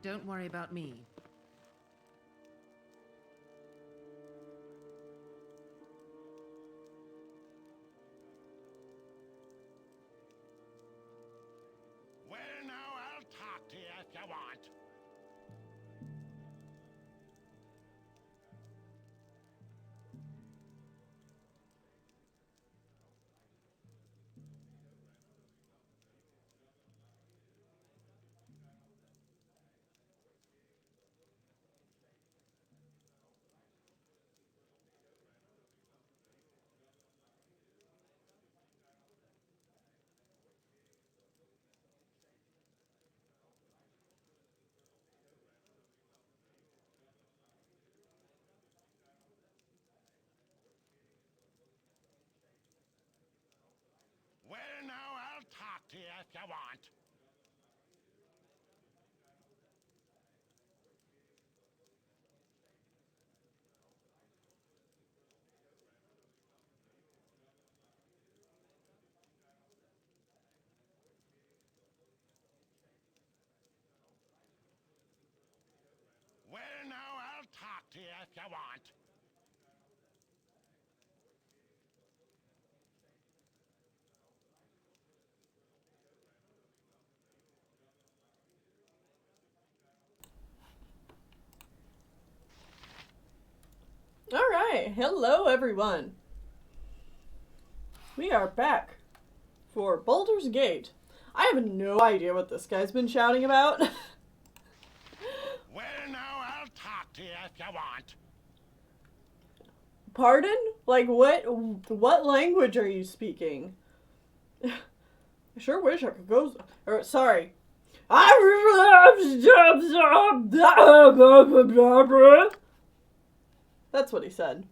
Don't worry about me. Well, now I'll talk to you if you want. Well, now I'll talk to you if you want. Well, now I'll talk to you if you want. Alright, hello everyone. We are back for Baldur's Gate. I have no idea what this guy's been shouting about. Well, now I'll talk to you if you want. Pardon? Like, what language are you speaking? I sure wish I could go... sorry. That's what he said.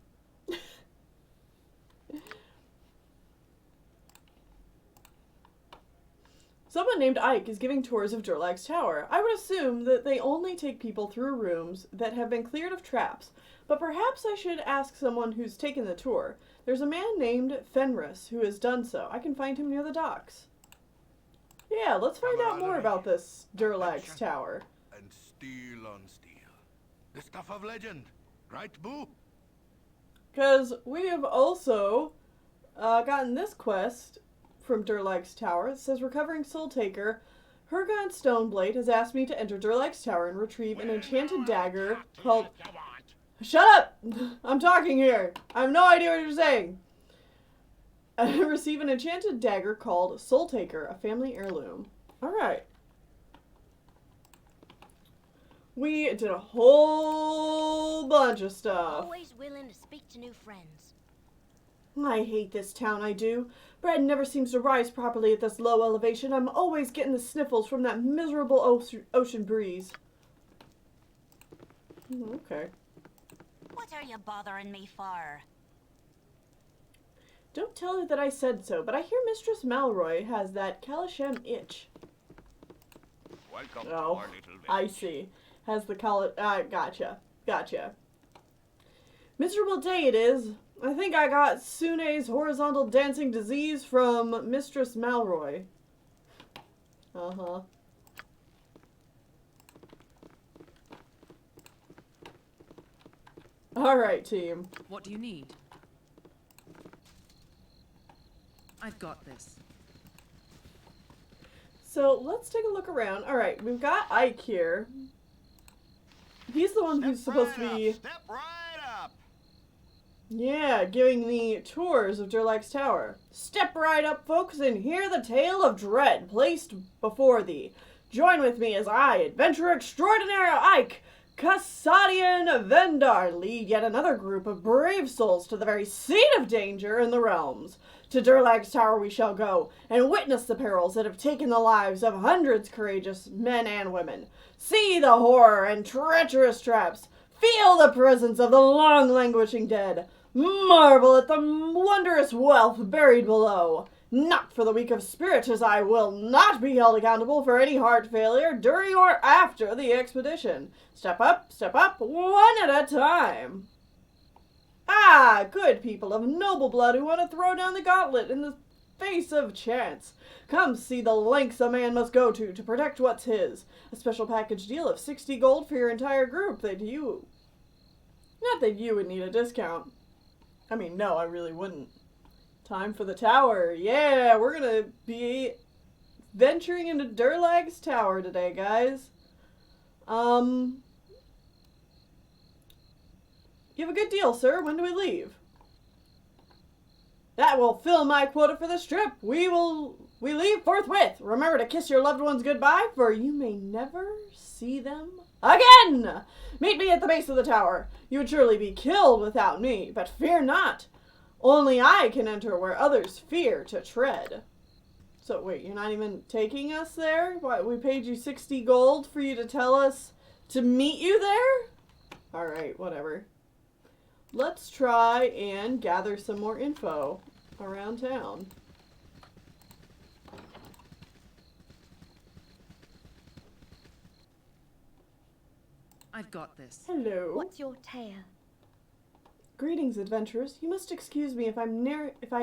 Someone named Ike is giving tours of Durlag's Tower. I would assume that they only take people through rooms that have been cleared of traps, but perhaps I should ask someone who's taken the tour. There's a man named Fenris who has done so. I can find him near the docks. Yeah, let's find out more about this Durlag's Tower. And steel on steel. The stuff of legend, right, Boo? Because we have also gotten this quest from Durlag's Tower. It says, recovering Soul Taker, Hergon Stoneblade has asked me to enter Durlag's Tower and retrieve an enchanted dagger called... Shut up! I'm talking here! I have no idea what you're saying! Receive an enchanted dagger called Soul Taker, a family heirloom. Alright. We did a whole bunch of stuff. Always willing to speak to new friends. I hate this town, I do. Bread never seems to rise properly at this low elevation. I'm always getting the sniffles from that miserable ocean breeze. Okay. What are you bothering me for? Don't tell her that I said so, but I hear Mistress Malroy has that Kalasham itch. Welcome Oh, to our little village. I see. Has the gotcha. Miserable day it is. I think I got Sune's horizontal dancing disease from Mistress Malroy. Uh-huh. Alright, team. What do you need? I've got this. So, let's take a look around. Alright, we've got Ike here. He's the one who's supposed to be... Step right up. Yeah, giving the tours of Durlag's Tower. Step right up, folks, and hear the tale of dread placed before thee. Join with me as I, adventurer extraordinaire Ike, Cassadian Vendar, lead yet another group of brave souls to the very seat of danger in the realms. To Durlag's Tower we shall go, and witness the perils that have taken the lives of hundreds courageous men and women. See the horror and treacherous traps. Feel the presence of the long-languishing dead. Marvel at the wondrous wealth buried below. Not for the weak of spirit, as I will not be held accountable for any heart failure during or after the expedition. Step up, one at a time. Ah, good people of noble blood who want to throw down the gauntlet in the face of chance. Come see the lengths a man must go to protect what's his. A special package deal of 60 gold for your entire group that you... Not that you would need a discount. I mean, no, I really wouldn't. Time for the tower. Yeah, we're gonna be venturing into Durlag's tower today, guys. You have a good deal, sir. When do we leave? That will fill my quota for this trip. We leave forthwith. Remember to kiss your loved ones goodbye, for you may never see them again. Meet me at the base of the tower. You would surely be killed without me, but fear not. Only I can enter where others fear to tread. So wait, you're not even taking us there? What, we paid you 60 gold for you to tell us to meet you there? Alright, whatever. Let's try and gather some more info around town. I've got this. Hello. What's your tale? Greetings, adventurers. You must excuse me if I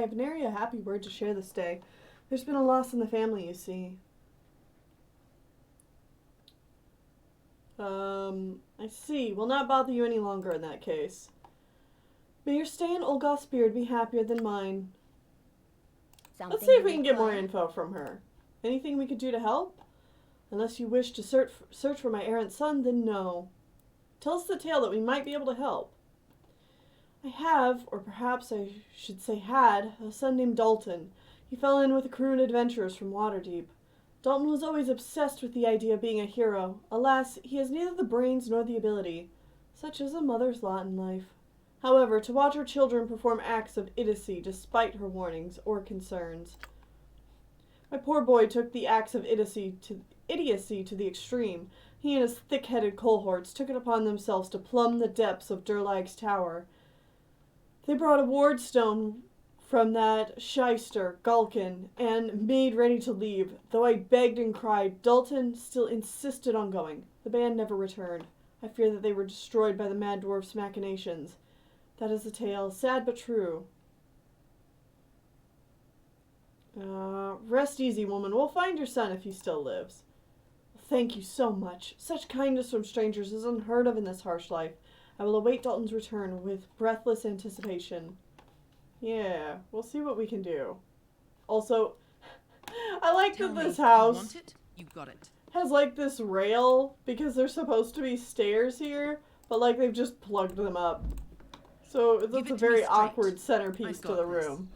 have nary a happy word to share this day. There's been a loss in the family, you see. I see. Will not bother you any longer in that case. May your stay in Olgoth's beard be happier than mine. Let's see if we can get more info from her. Anything we could do to help? Unless you wish to search for my errant son, then no. Tell us the tale that we might be able to help. I have, or perhaps I should say had, a son named Dalton. He fell in with a crew of adventurers from Waterdeep. Dalton was always obsessed with the idea of being a hero. Alas, he has neither the brains nor the ability. Such is a mother's lot in life. However, to watch her children perform acts of idiocy despite her warnings or concerns. My poor boy took the acts of idiocy to the extreme. He and his thick-headed cohorts took it upon themselves to plumb the depths of Durlag's tower. They brought a ward stone from that shyster, Gulkin, and made ready to leave. Though I begged and cried, Dalton still insisted on going. The band never returned. I fear that they were destroyed by the mad dwarf's machinations. That is the tale, sad but true. Rest easy, woman. We'll find your son if he still lives. Thank you so much. Such kindness from strangers is unheard of in this harsh life. I will await Dalton's return with breathless anticipation. Yeah, we'll see what we can do. Also, I like that this house You want it? You got it. has like this rail because there's supposed to be stairs here, but like they've just plugged them up. So that's a very awkward centerpiece to the room.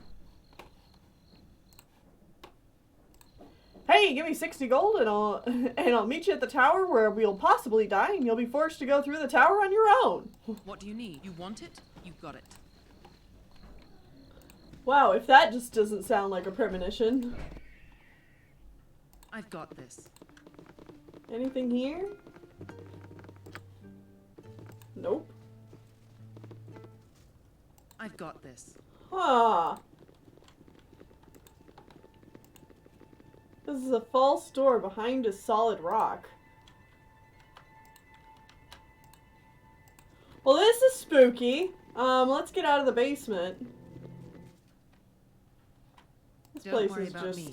Hey, give me 60 gold and I'll meet you at the tower where we'll possibly die and you'll be forced to go through the tower on your own. What do you need? You want it? You got it. Wow, if that just doesn't sound like a premonition. I've got this. Anything here? Nope. I've got this. Huh. This is a false door behind a solid rock. Well, this is spooky. Let's get out of the basement. This Don't place worry is about just me.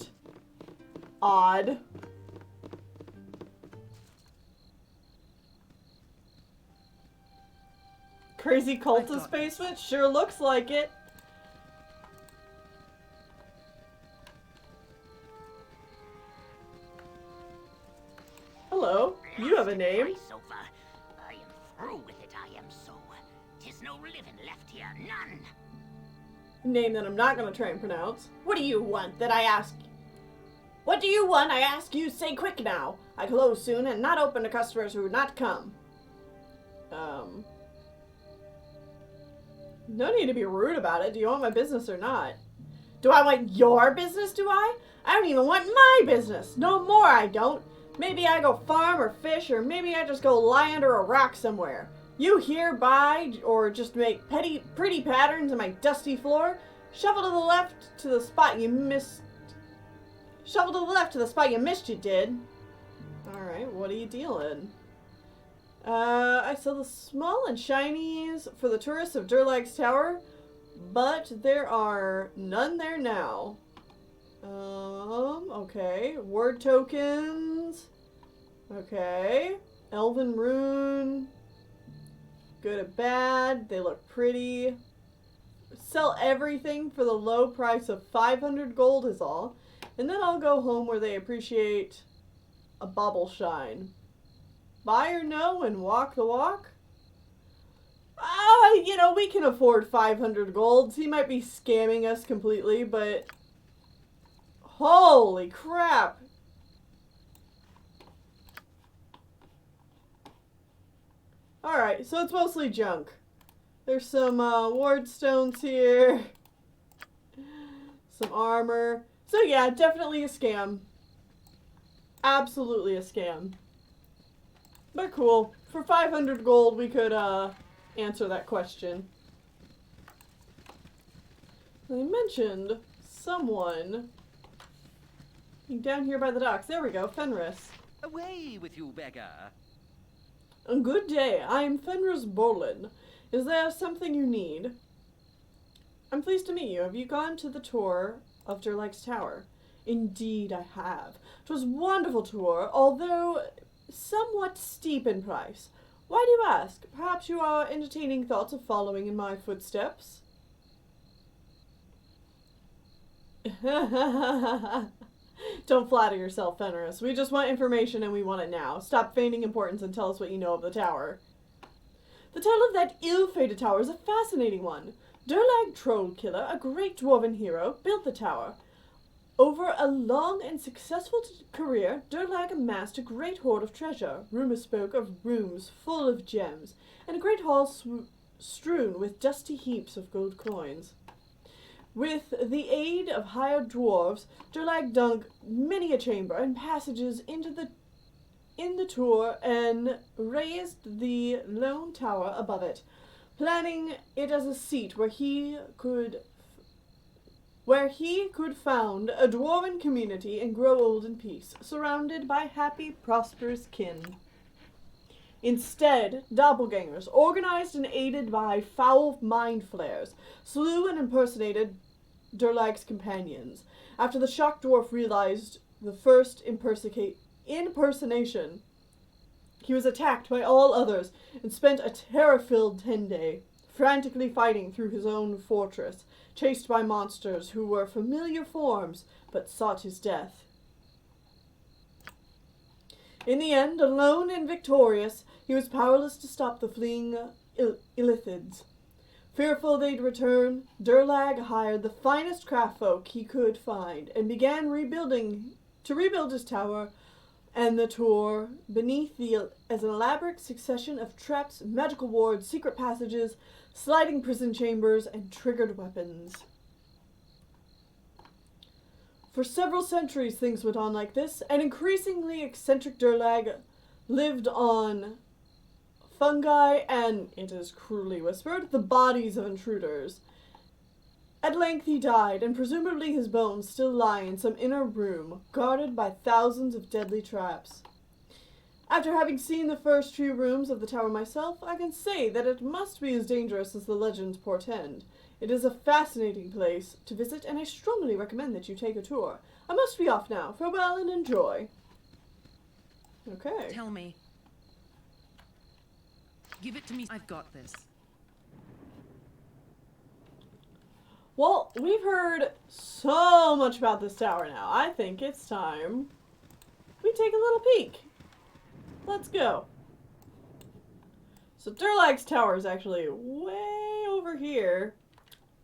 odd. Crazy cultist basement? Sure looks like it. Hello. You have a name. My sofa. I am through with it, I am so. 'Tis no living left here, none. Name that I'm not gonna try and pronounce. What do you want that I ask? What do you want? I ask you. Say quick now. I close soon and not open to customers who would not come. No need to be rude about it. Do you want my business or not? Do I want your business, do I? I don't even want my business. No more I don't. Maybe I go farm or fish, or maybe I just go lie under a rock somewhere. You here buy or just make pretty patterns on my dusty floor? Shovel to the left to the spot you missed. Shovel to the left to the spot you missed, you did. Alright, what are you dealing? I sell the small and shinies for the tourists of Durlag's Tower, but there are none there now. Okay. Word tokens. Okay. Elven rune. Good or bad. They look pretty. Sell everything for the low price of 500 gold is all. And then I'll go home where they appreciate a bubble shine. Buy or no and walk the walk? You know, we can afford 500 golds. He might be scamming us completely, but holy crap. Alright, so it's mostly junk. There's some ward stones here. Some armor. So yeah, definitely a scam. Absolutely a scam. But cool. For 500 gold, we could answer that question. They mentioned someone down here by the docks. There we go, Fenris. Away with you, beggar. Good day, I am Fenris Bolin. Is there something you need? I'm pleased to meet you. Have you gone to the tour of Durlag's Tower? Indeed I have. 'Twas a wonderful tour, although somewhat steep in price. Why do you ask? Perhaps you are entertaining thoughts of following in my footsteps? Don't flatter yourself, Fenris. We just want information and we want it now. Stop feigning importance and tell us what you know of the tower. The tale of that ill-fated tower is a fascinating one. Durlag Trollkiller, a great dwarven hero, built the tower. Over a long and successful career, Durlag amassed a great hoard of treasure. Rumor spoke of rooms full of gems, and a great hall strewn with dusty heaps of gold coins. With the aid of hired dwarves, Durlag dug many a chamber and passages in the tour and raised the lone tower above it, planning it as a seat where he could found a dwarven community and grow old in peace, surrounded by happy, prosperous kin. Instead, doppelgangers, organized and aided by foul mind flayers, slew and impersonated Durlag's companions. After the shocked dwarf realized the first impersonation, he was attacked by all others and spent a terror-filled 10-day, frantically fighting through his own fortress, chased by monsters who were familiar forms but sought his death. In the end, alone and victorious, he was powerless to stop the fleeing Illithids. Fearful they'd return, Durlag hired the finest craftfolk he could find and began rebuild his tower and the tour beneath as an elaborate succession of traps, magical wards, secret passages, sliding prison chambers, and triggered weapons. For several centuries things went on like this, and increasingly eccentric Durlag lived on fungi and, it is cruelly whispered, the bodies of intruders. At length he died, and presumably his bones still lie in some inner room, guarded by thousands of deadly traps. After having seen the first few rooms of the tower myself, I can say that it must be as dangerous as the legends portend. It is a fascinating place to visit, and I strongly recommend that you take a tour. I must be off now. Farewell and enjoy. Okay. Tell me. Give it to me. I've got this. Well, we've heard so much about this tower now. I think it's time we take a little peek. Let's go. So Durlag's tower is actually way over here.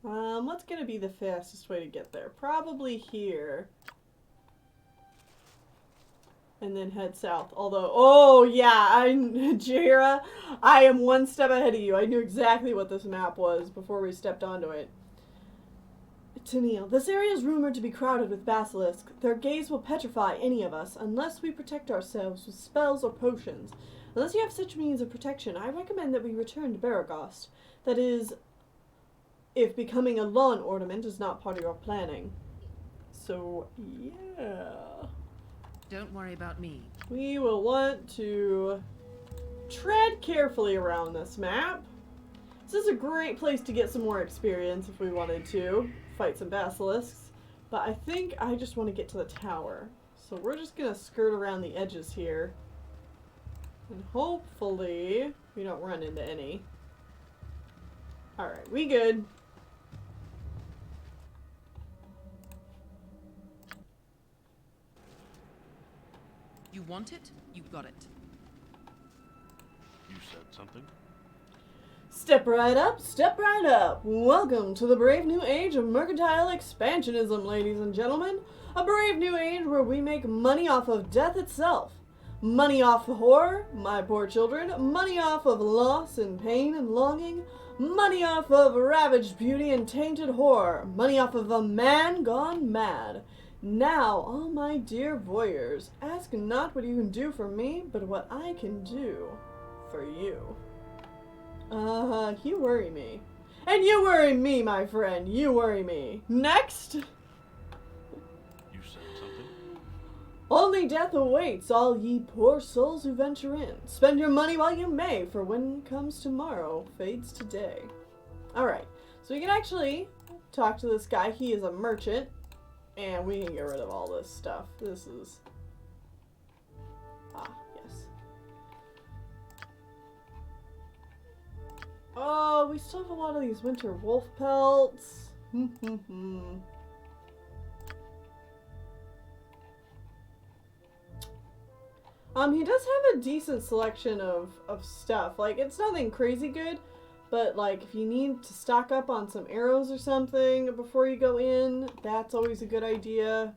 What's gonna be the fastest way to get there? Probably here. And then head south. Although, oh yeah, Jira, I am one step ahead of you. I knew exactly what this map was before we stepped onto it. Tennelle, this area is rumored to be crowded with basilisks. Their gaze will petrify any of us unless we protect ourselves with spells or potions. Unless you have such means of protection, I recommend that we return to Baragost. That is, if becoming a lawn ornament is not part of your planning. So, yeah. Don't worry about me. We will want to tread carefully around this map. This is a great place to get some more experience if we wanted to fight some basilisks. But I think I just want to get to the tower. So we're just gonna skirt around the edges here. And hopefully we don't run into any. Alright, we good. You want it? You got it. You said something? Step right up, step right up. Welcome to the brave new age of mercantile expansionism, ladies and gentlemen. A brave new age where we make money off of death itself. Money off of horror, my poor children. Money off of loss and pain and longing. Money off of ravaged beauty and tainted horror. Money off of a man gone mad. Now, all my dear voyeurs, ask not what you can do for me, but what I can do for you. You worry me. And you worry me, my friend. You worry me. Next! You said something? Only death awaits all ye poor souls who venture in. Spend your money while you may, for when comes tomorrow, fades today. Alright, so we can actually talk to this guy. He is a merchant, and we can get rid of all this stuff. This is... Ah, yes. Oh, we still have a lot of these winter wolf pelts. He does have a decent selection of stuff. Like, it's nothing crazy good, but like, if you need to stock up on some arrows or something before you go in, that's always a good idea.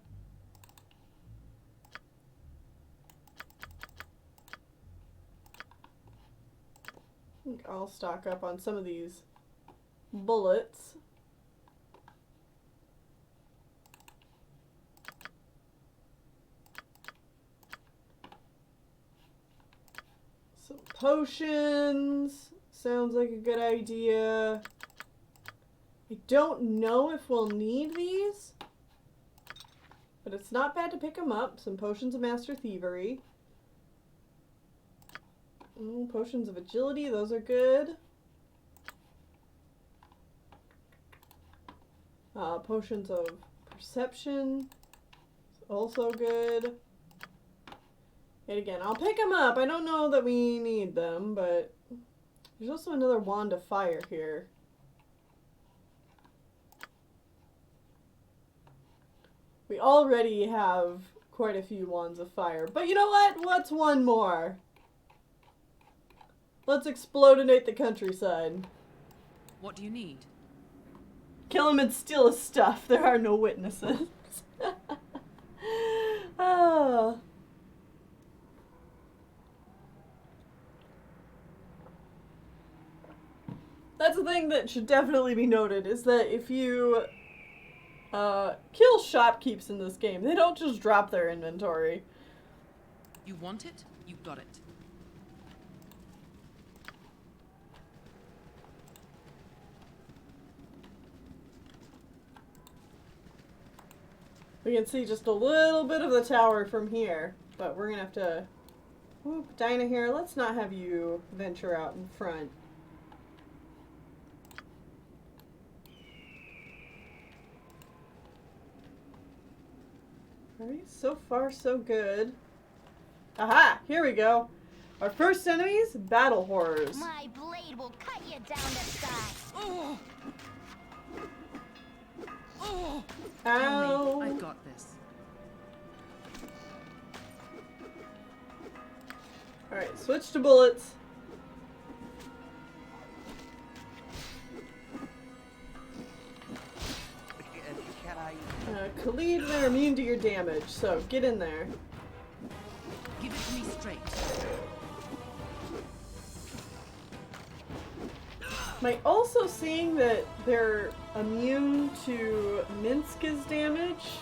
I think I'll stock up on some of these bullets. Some potions. Sounds like a good idea. I don't know if we'll need these, but it's not bad to pick them up. Some potions of master thievery. Potions of agility, those are good. Potions of perception, also good. And again, I'll pick them up. I don't know that we need them, but there's also another wand of fire here. We already have quite a few wands of fire, but you know what? What's one more? Let's explodinate the countryside. What do you need? Kill him and steal his stuff. There are no witnesses. Ah. That's the thing that should definitely be noted, is that if you kill shopkeepers in this game, they don't just drop their inventory. You want it? You got it. We can see just a little bit of the tower from here, but we're gonna have to... Whoop, Dinah here, let's not have you venture out in front. Alright, so far so good. Aha! Here we go! Our first enemies, battle horrors. My blade will cut you down to size. Oh. Oh. Ow! I've got this. Alright, switch to bullets. Can I... Khalid, they're immune to your damage, so get in there. Give it to me straight. Am I also seeing that they're immune to Minska's damage?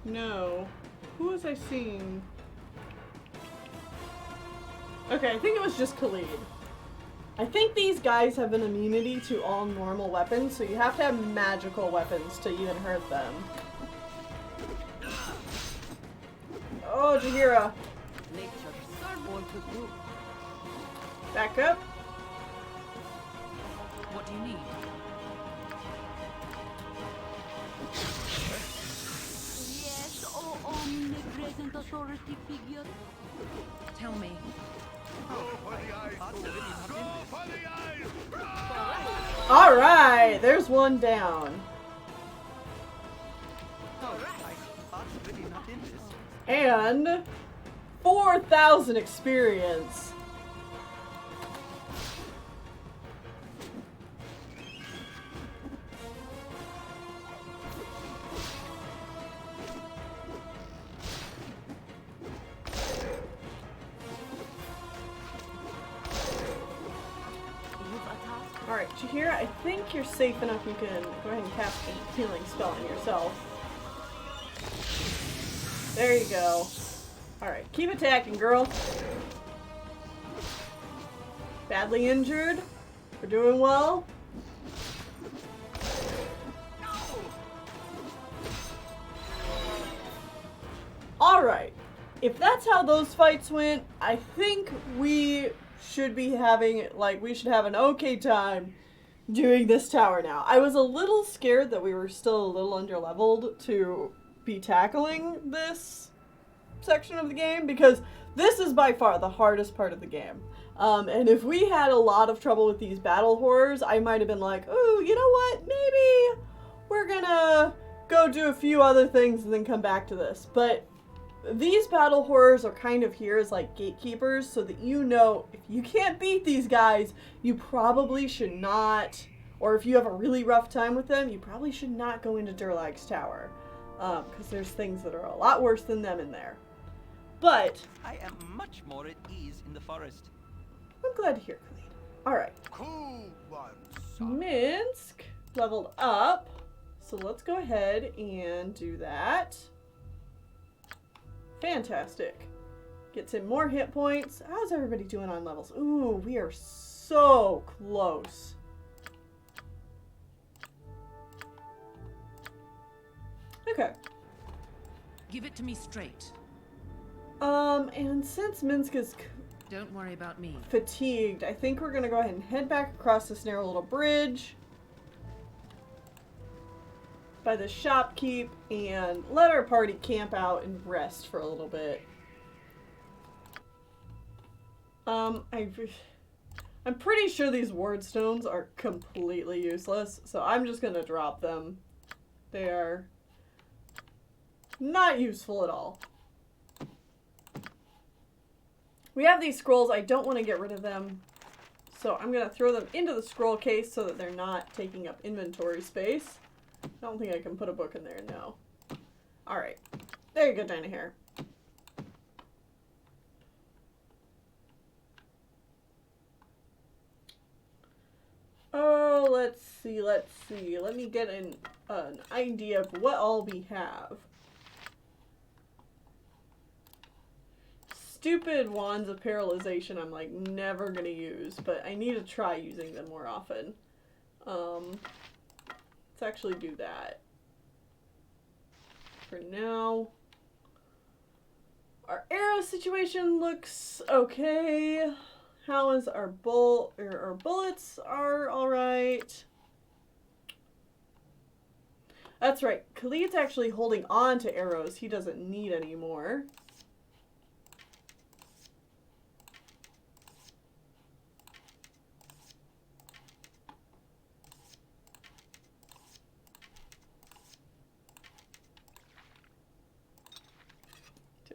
No. Who was I seeing? Okay, I think it was just Khalid. I think these guys have an immunity to all normal weapons, so you have to have magical weapons to even hurt them. Oh, Jaheira. Back up. What do you need? Yes, oh omnipresent authority figure. Tell me. Go for the eyes, fool. Go for the eyes. Alright, there's one down. And 4,000 experience. Alright, Chihira, I think you're safe enough you can go ahead and cast a healing spell on yourself. There you go. Alright, keep attacking, girl. Badly injured. We're doing well. Alright. If that's how those fights went, I think we should be having, like, we should have an okay time doing this tower now. I was a little scared that we were still a little underleveled to be tackling this section of the game, because this is by far the hardest part of the game. And if we had a lot of trouble with these battle horrors, I might have been like, oh, you know what, maybe we're gonna go do a few other things and then come back to this. But these battle horrors are kind of here as like gatekeepers, so that you know if you can't beat these guys, you probably should not, or if you have a really rough time with them, you probably should not go into Durlag's tower. Because there's things that are a lot worse than them in there. But I am much more at ease in the forest. I'm glad to hear, Khalid. Alright. Cool one, son. Minsk leveled up. So let's go ahead and do that. Fantastic. Gets him more hit points. How's everybody doing on levels? Ooh, we are so close. Okay. Give it to me straight. And since Minsk is Don't worry about me. fatigued, I think we're gonna go ahead and head back across this narrow little bridge by the shopkeep and let our party camp out and rest for a little bit. I'm pretty sure these ward stones are completely useless, so I'm just gonna drop them. They are not useful at all. We have these scrolls. I don't want to get rid of them, so I'm going to throw them into the scroll case so that they're not taking up inventory space. I don't think I can put a book in there, no. Alright. There you go, Dinah Hair. Oh, let's see. Let me get an idea of what all we have. Stupid wands of paralyzation I'm like never gonna use, but I need to try using them more often. Let's actually do that. For now. Our arrow situation looks okay. How is our bullets are alright. That's right. Khalid's actually holding on to arrows he doesn't need anymore.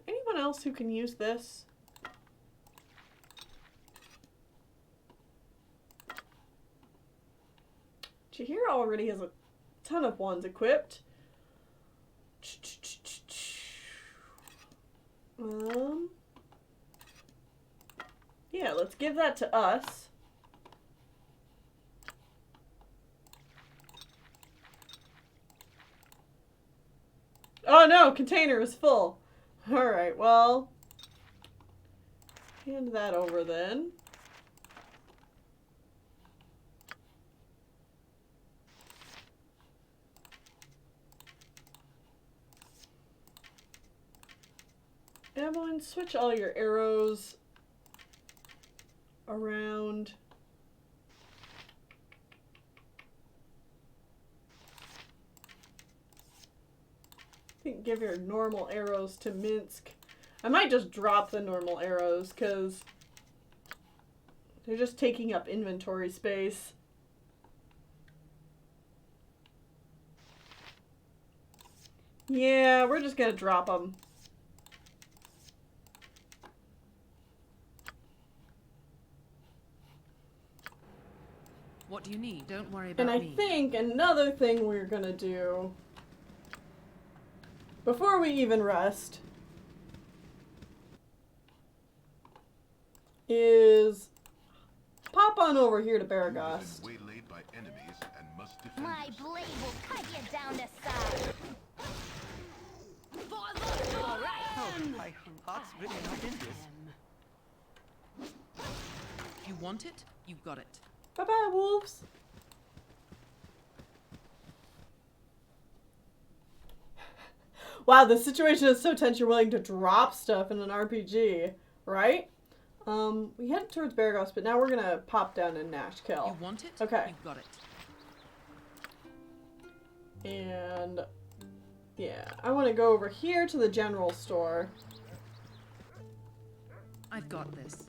Anyone else who can use this? Chihira already has a ton of wands equipped. Yeah, let's give that to us. Oh no, container is full. Alright, well, hand that over then. Evelyn, switch all your arrows around. think give your normal arrows to Minsk. I might just drop the normal arrows because they're just taking up inventory space. Yeah, we're just gonna drop them. What do you need? Don't worry about And I me. think another thing we're gonna do before we even rest is pop on over here to Baragast. Waylaid by enemies and must defend My yourself. blade will cut you down to size. All right. Oh, my heart's really not in this. You want it? You got it. Bye-bye, wolves. Wow, the situation is so tense you're willing to drop stuff in an RPG, right? We head towards Baragos, but now we're gonna pop down in Nashkill. You want it? Okay. You got it. And yeah, I want to go over here to the general store. I've got this.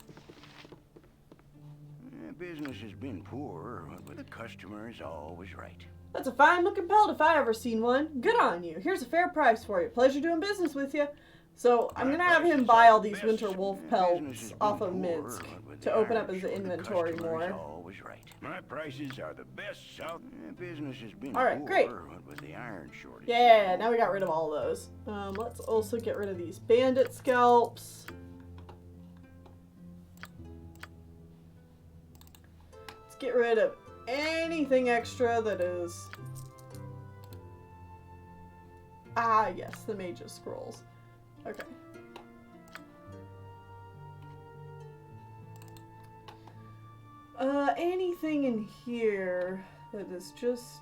Business has been poor, but the customer is always right. That's a fine looking pelt if I ever seen one. Good on you. Here's a fair price for you. Pleasure doing business with you. So I'm gonna have him buy all these winter wolf pelts off of Minsk to open up his inventory more. Always right. My prices are the best south. Business has been All right, poor, great. but with the iron shortage. Yeah, now we got rid of all those. Let's also get rid of these bandit scalps. Let's get rid of anything extra that is... Ah, yes, the mage's scrolls. Okay. Anything in here that is just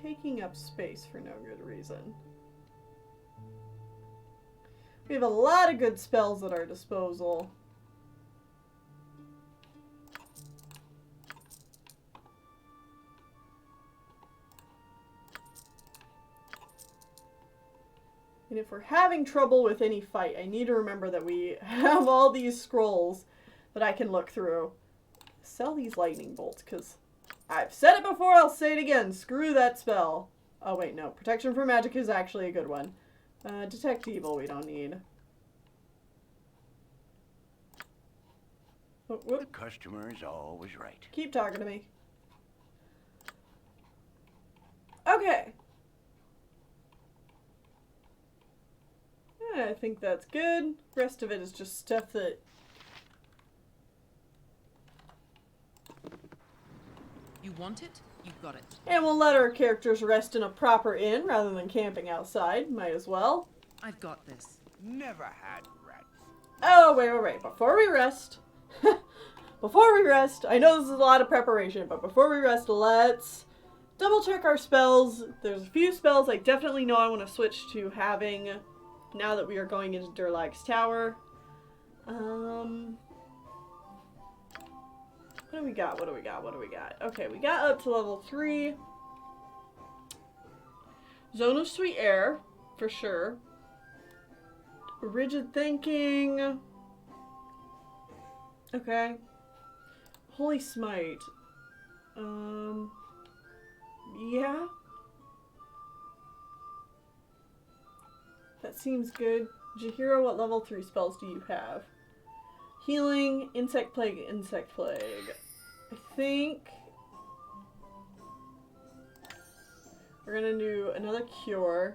taking up space for no good reason. We have a lot of good spells at our disposal. And if we're having trouble with any fight, I need to remember that we have all these scrolls that I can look through. Sell these lightning bolts, because I've said it before, I'll say it again. Screw that spell. Oh wait, no. Protection from magic is actually a good one. Detect evil we don't need. Oh, The whoop. customer is always right. Keep talking to me. Okay. I think that's good. Rest of it is just stuff that... You want it? You got it. And we'll let our characters rest in a proper inn rather than camping outside. Might as well. I've got this. Never had rats. Oh, wait. Before we rest... Before we rest, I know this is a lot of preparation, but before we rest, let's double check our spells. There's a few spells I definitely know I want to switch to having now that we are going into Durlag's Tower. What do we got? Okay, we got up to level 3. Zone of Sweet Air, for sure. Rigid Thinking. Okay. Holy Smite. Yeah. That seems good. Jahiro, what level 3 spells do you have? Healing, Insect Plague. I think we're gonna do another Cure.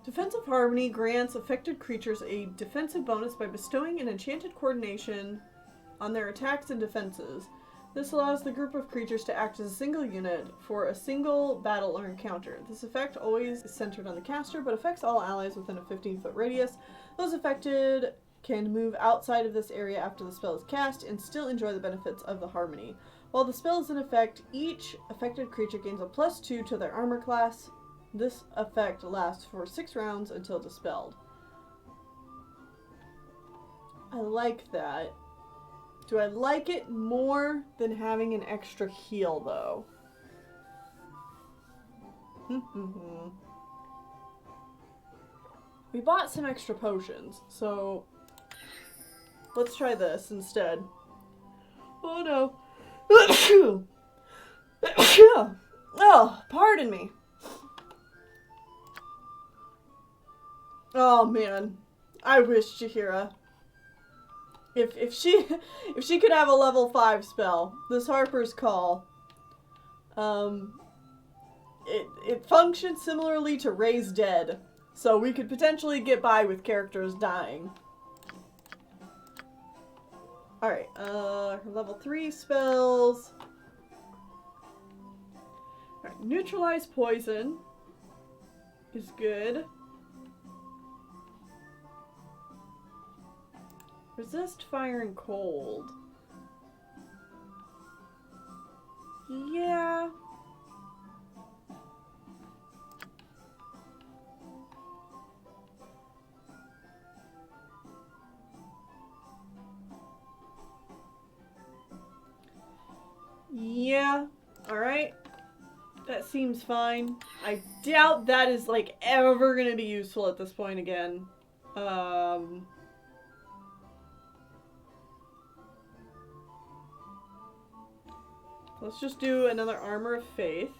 Defensive Harmony grants affected creatures a defensive bonus by bestowing an enchanted coordination on their attacks and defenses. This allows the group of creatures to act as a single unit for a single battle or encounter. This effect always is centered on the caster, but affects all allies within a 15-foot radius. Those affected can move outside of this area after the spell is cast and still enjoy the benefits of the harmony. While the spell is in effect, each affected creature gains a +2 to their armor class. This effect lasts for 6 rounds until dispelled. I like that. Do I like it more than having an extra heal, though? We bought some extra potions, so let's try this instead. Oh no. Oh, pardon me. Oh man, I wish Chihira. If she could have a level 5 spell, this Harper's Call. It functions similarly to Raise Dead, so we could potentially get by with characters dying. Alright, her level 3 spells. Alright, Neutralize Poison is good. Resist Fire and Cold. Yeah. Yeah. Alright. That seems fine. I doubt that is, like, ever gonna be useful at this point again. Let's just do another Armor of Faith.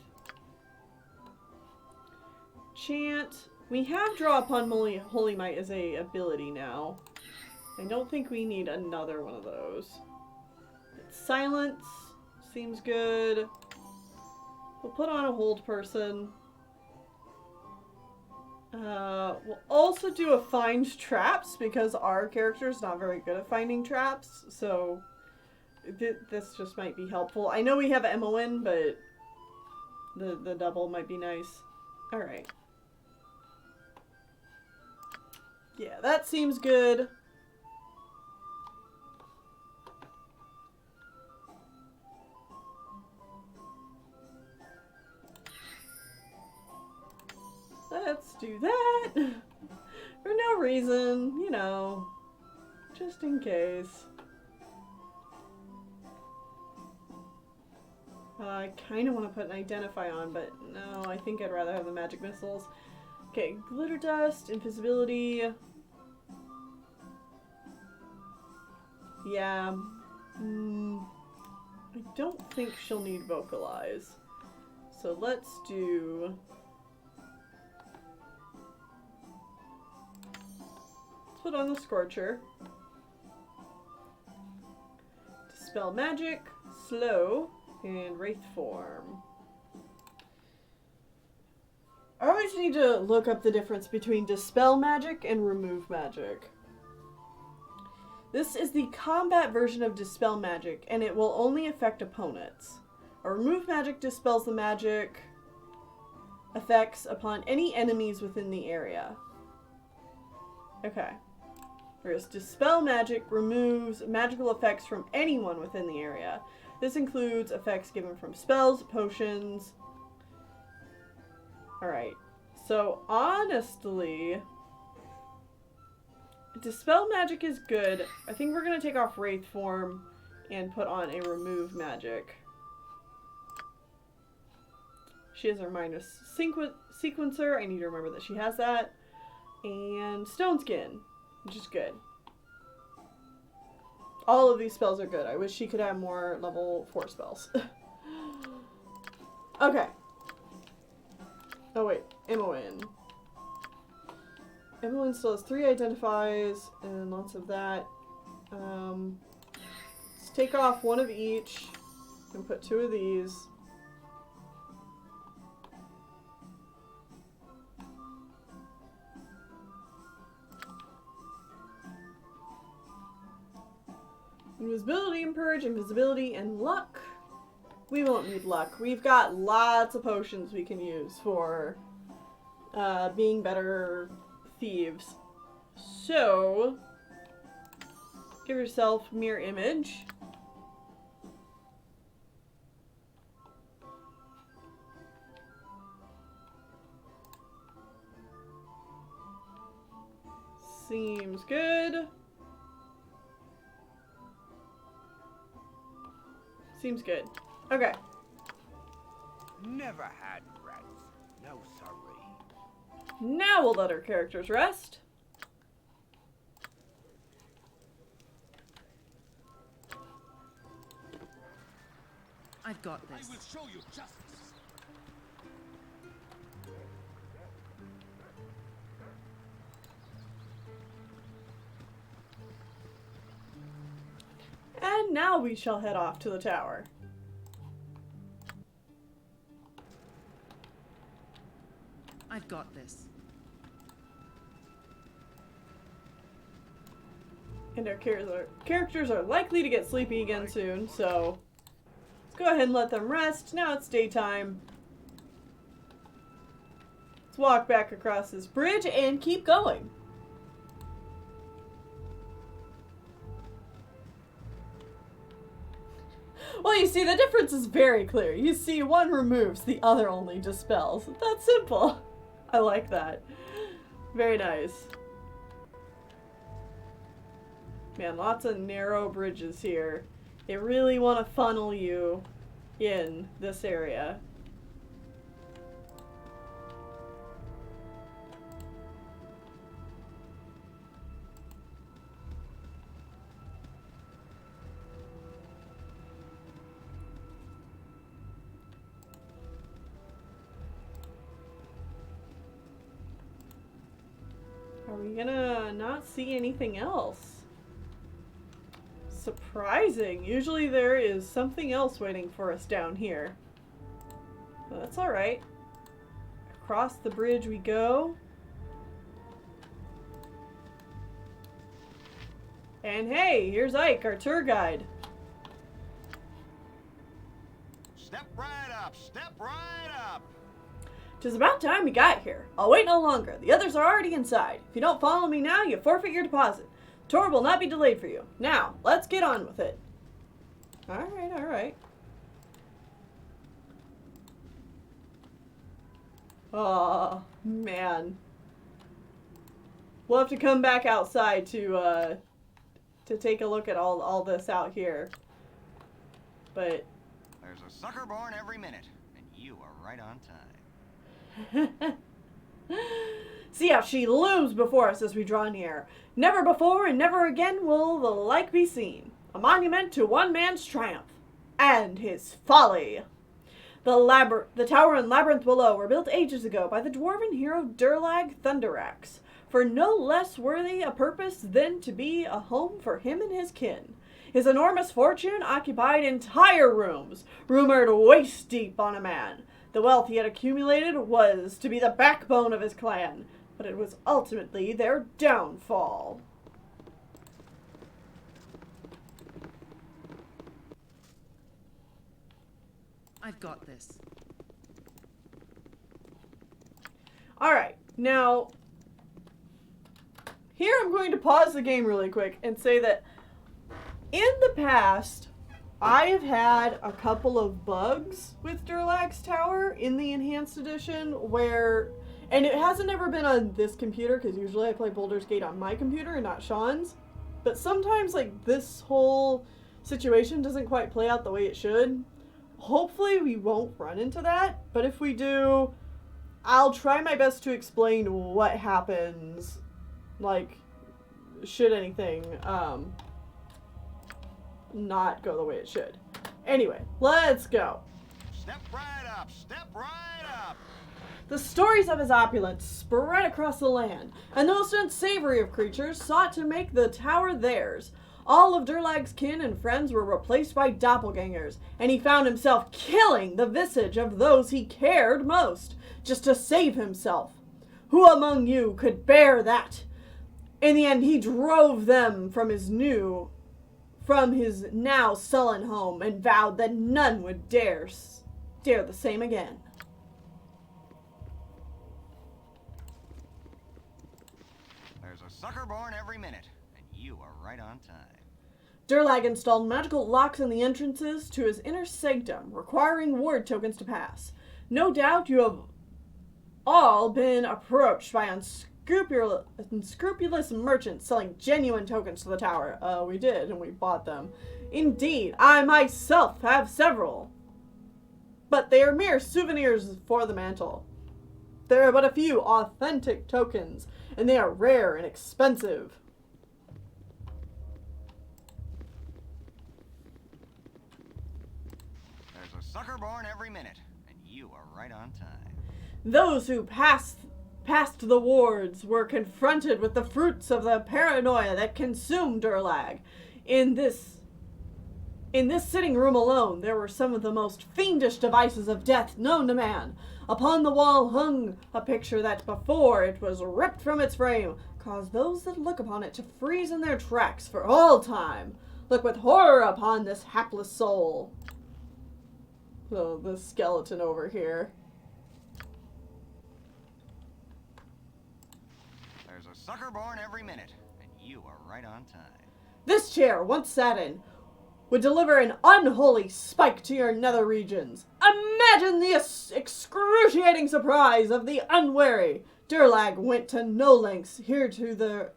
Chant. We have Draw Upon Holy Might as a ability now. I don't think we need another one of those. Silence seems good. We'll put on a Hold Person. We'll also do a Find Traps because our character is not very good at finding traps, so this just might be helpful. I know we have MON, but the double might be nice. Alright. Yeah, that seems good. Let's do that. For no reason, you know. Just in case. I kind of want to put an Identify on, but no, I think I'd rather have the Magic Missiles. Okay, Glitter Dust, Invisibility. Yeah. I don't think she'll need Vocalize. So let's do... Let's put on the Scorcher. Dispel Magic, Slow, and Wraith Form. I always need to look up the difference between Dispel Magic and Remove Magic. This is the combat version of Dispel Magic, and it will only affect opponents. A Remove Magic dispels the magic effects upon any enemies within the area. Okay. Whereas Dispel Magic removes magical effects from anyone within the area. This includes effects given from spells, potions. Alright. So, honestly, Dispel Magic is good. I think we're going to take off Wraith Form and put on a Remove Magic. She has her minus Sequencer. I need to remember that she has that. And Stone Skin, which is good. All of these spells are good. I wish she could have more level 4 spells. Okay. Oh wait, MON. MON still has 3 identifies and lots of that. Let's take off one of each and put 2 of these. Invisibility and Purge, Invisibility and Luck. We won't need Luck. We've got lots of potions we can use for being better thieves. So, Give yourself mirror image. Seems good. Seems good. Okay. Never had rats. No sorry. Now we'll let our characters rest. I've got this. I will show you justice. And now we shall head off to the tower. I've got this. And our characters are likely to get sleepy again soon, so let's go ahead and let them rest. Now it's daytime. Let's walk back across this bridge and keep going. Well, you see, the difference is very clear. You see, one removes, the other only dispels. That's simple. I like that. Very nice. Man, lots of narrow bridges here. They really want to funnel you in this area. Are we gonna not see anything else? Surprising. Usually there is something else waiting for us down here. But that's alright. Across the bridge we go. And hey, here's Ike, our tour guide. Step right up. Step right up. 'Tis about time you got here. I'll wait no longer. The others are already inside. If you don't follow me now, you forfeit your deposit. Tour will not be delayed for you. Now, let's get on with it. Alright, alright. Oh, man. We'll have to come back outside to take a look at all this out here. But There's a sucker born every minute, and you are right on time. see how she looms before us as we draw near. Never before and never again will the like be seen. A monument to one man's triumph and his folly. The tower and labyrinth below were built ages ago by the dwarven hero Durlag Thunderax, for no less worthy a purpose than to be a home for him and his kin. His enormous fortune occupied entire rooms, rumored waist deep on a man. The wealth he had accumulated was to be the backbone of his clan, but it was ultimately their downfall. I've got this. Alright, now, here I'm going to pause the game really quick and say that in the past, I have had a couple of bugs with Durlag's Tower in the Enhanced Edition where, and it hasn't ever been on this computer because usually I play Baldur's Gate on my computer and not Sean's, but sometimes like this whole situation doesn't quite play out the way it should. Hopefully we won't run into that, but if we do, I'll try my best to explain what happens, like, should anything, not go the way it should. Anyway, let's go. Step right up. Step right up. The stories of his opulence spread across the land, and the most unsavory of creatures sought to make the tower theirs. All of Durlag's kin and friends were replaced by doppelgangers, and he found himself killing the visage of those he cared most, just to save himself. Who among you could bear that? In the end, he drove them from his now sullen home, and vowed that none would dare the same again. There's a sucker born every minute, and you are right on time. Durlag installed magical locks in the entrances to his inner sanctum, requiring ward tokens to pass. No doubt you have all been approached by unscrupulous merchants selling genuine tokens to the tower. We did, and we bought them. Indeed, I myself have several. But they are mere souvenirs for the mantle. There are but a few authentic tokens, and they are rare and expensive. There's a sucker born every minute, and you are right on time. Those who past the wards were confronted with the fruits of the paranoia that consumed Durlag. In this sitting room alone, there were some of the most fiendish devices of death known to man. Upon the wall hung a picture that, before it was ripped from its frame, caused those that look upon it to freeze in their tracks for all time. Look with horror upon this hapless soul. So, the skeleton over here. There's a sucker born every minute, and you are right on time. This chair, once sat in, would deliver an unholy spike to your nether regions. Imagine the excruciating surprise of the unwary. Durlag went to no lengths heretofore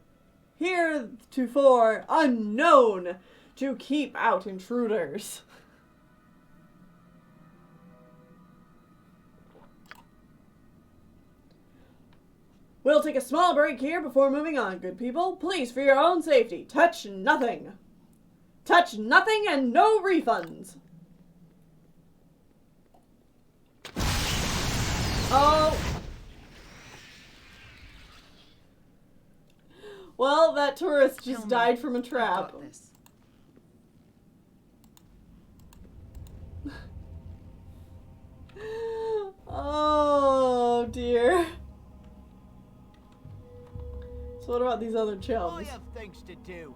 unknown to keep out intruders. We'll take a small break here before moving on, good people. Please, for your own safety, touch nothing. Touch nothing and no refunds. Oh. Well, that tourist just died from a trap. I've got this. Oh, dear. So what about these other I chums? have things to do.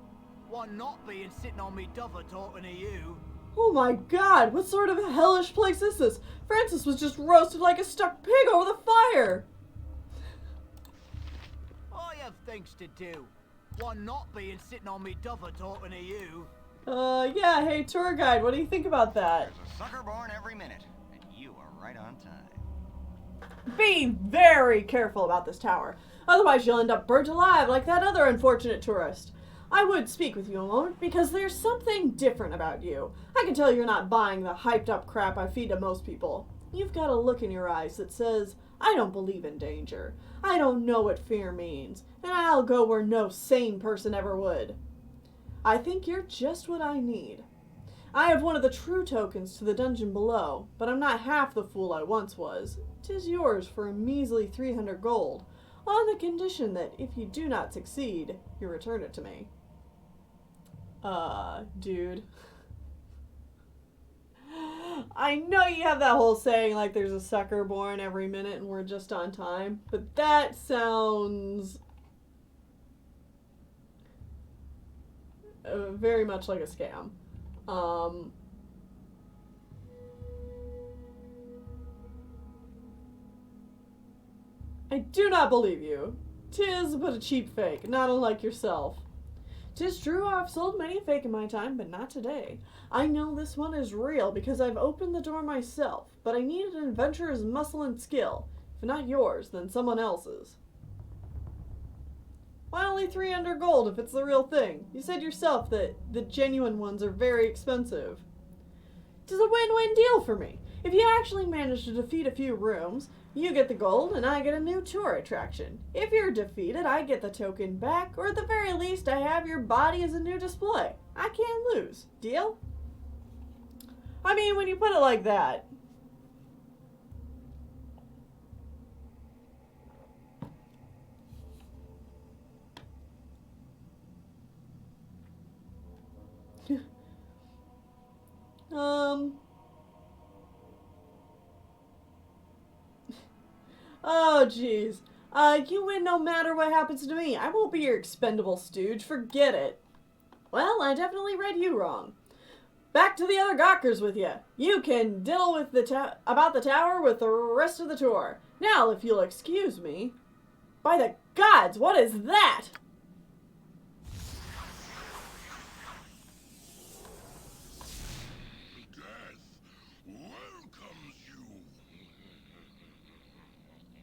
One not being sitting on me duffer talking to you. Oh my god, what sort of hellish place is this? Francis was just roasted like a stuck pig over the fire. I have things to do. One not being sitting on me duffer talking to you. Yeah, hey tour guide, what do you think about that? There's a sucker born every minute, and you are right on time. Be very careful about this tower. Otherwise you'll end up burnt alive like that other unfortunate tourist. I would speak with you a moment, because there's something different about you. I can tell you're not buying the hyped up crap I feed to most people. You've got a look in your eyes that says, I don't believe in danger. I don't know what fear means, and I'll go where no sane person ever would. I think you're just what I need. I have one of the true tokens to the dungeon below, but I'm not half the fool I once was. 'Tis yours for a measly 300 gold, on the condition that if you do not succeed, you return it to me. Dude. I know you have that whole saying like there's a sucker born every minute and we're just on time, but that sounds very much like a scam. I do not believe you. 'Tis but a cheap fake, not unlike yourself. 'Tis true I've sold many a fake in my time, but not today. I know this one is real because I've opened the door myself, but I needed an adventurer's muscle and skill. If not yours, then someone else's. Why only 300 gold if it's the real thing? You said yourself that the genuine ones are very expensive. 'Tis a win-win deal for me. If you actually manage to defeat a few rooms, you get the gold and I get a new tour attraction. If you're defeated, I get the token back, or at the very least, I have your body as a new display. I can't lose. Deal? I mean, when you put it like that. Oh, jeez. You win no matter what happens to me. I won't be your expendable stooge. Forget it. Well, I definitely read you wrong. Back to the other gawkers with you. You can diddle with about the tower with the rest of the tour. Now, if you'll excuse me. By the gods, what is that?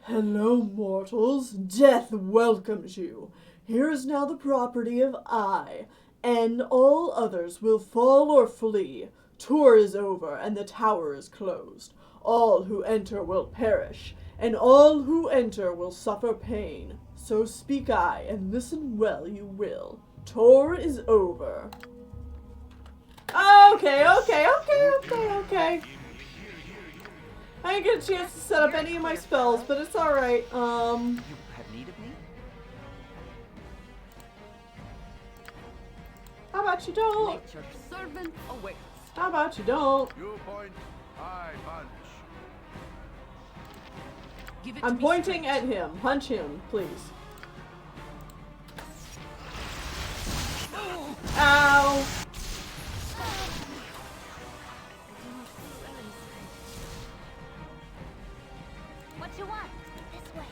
Hello, mortals. Death welcomes you. Here is now the property of I, and all others will fall or flee. Tour is over, and the tower is closed. All who enter will perish, and all who enter will suffer pain. So speak I, and listen well you will. Tour is over. Okay. I didn't get a chance to set up any of my spells, but it's alright. You have need of me? How about you don't? Nature's servant awaits. How about you don't? You point, I punch. Give it to I'm me pointing straight. at him. Punch him, please. Ow! What you want? This way.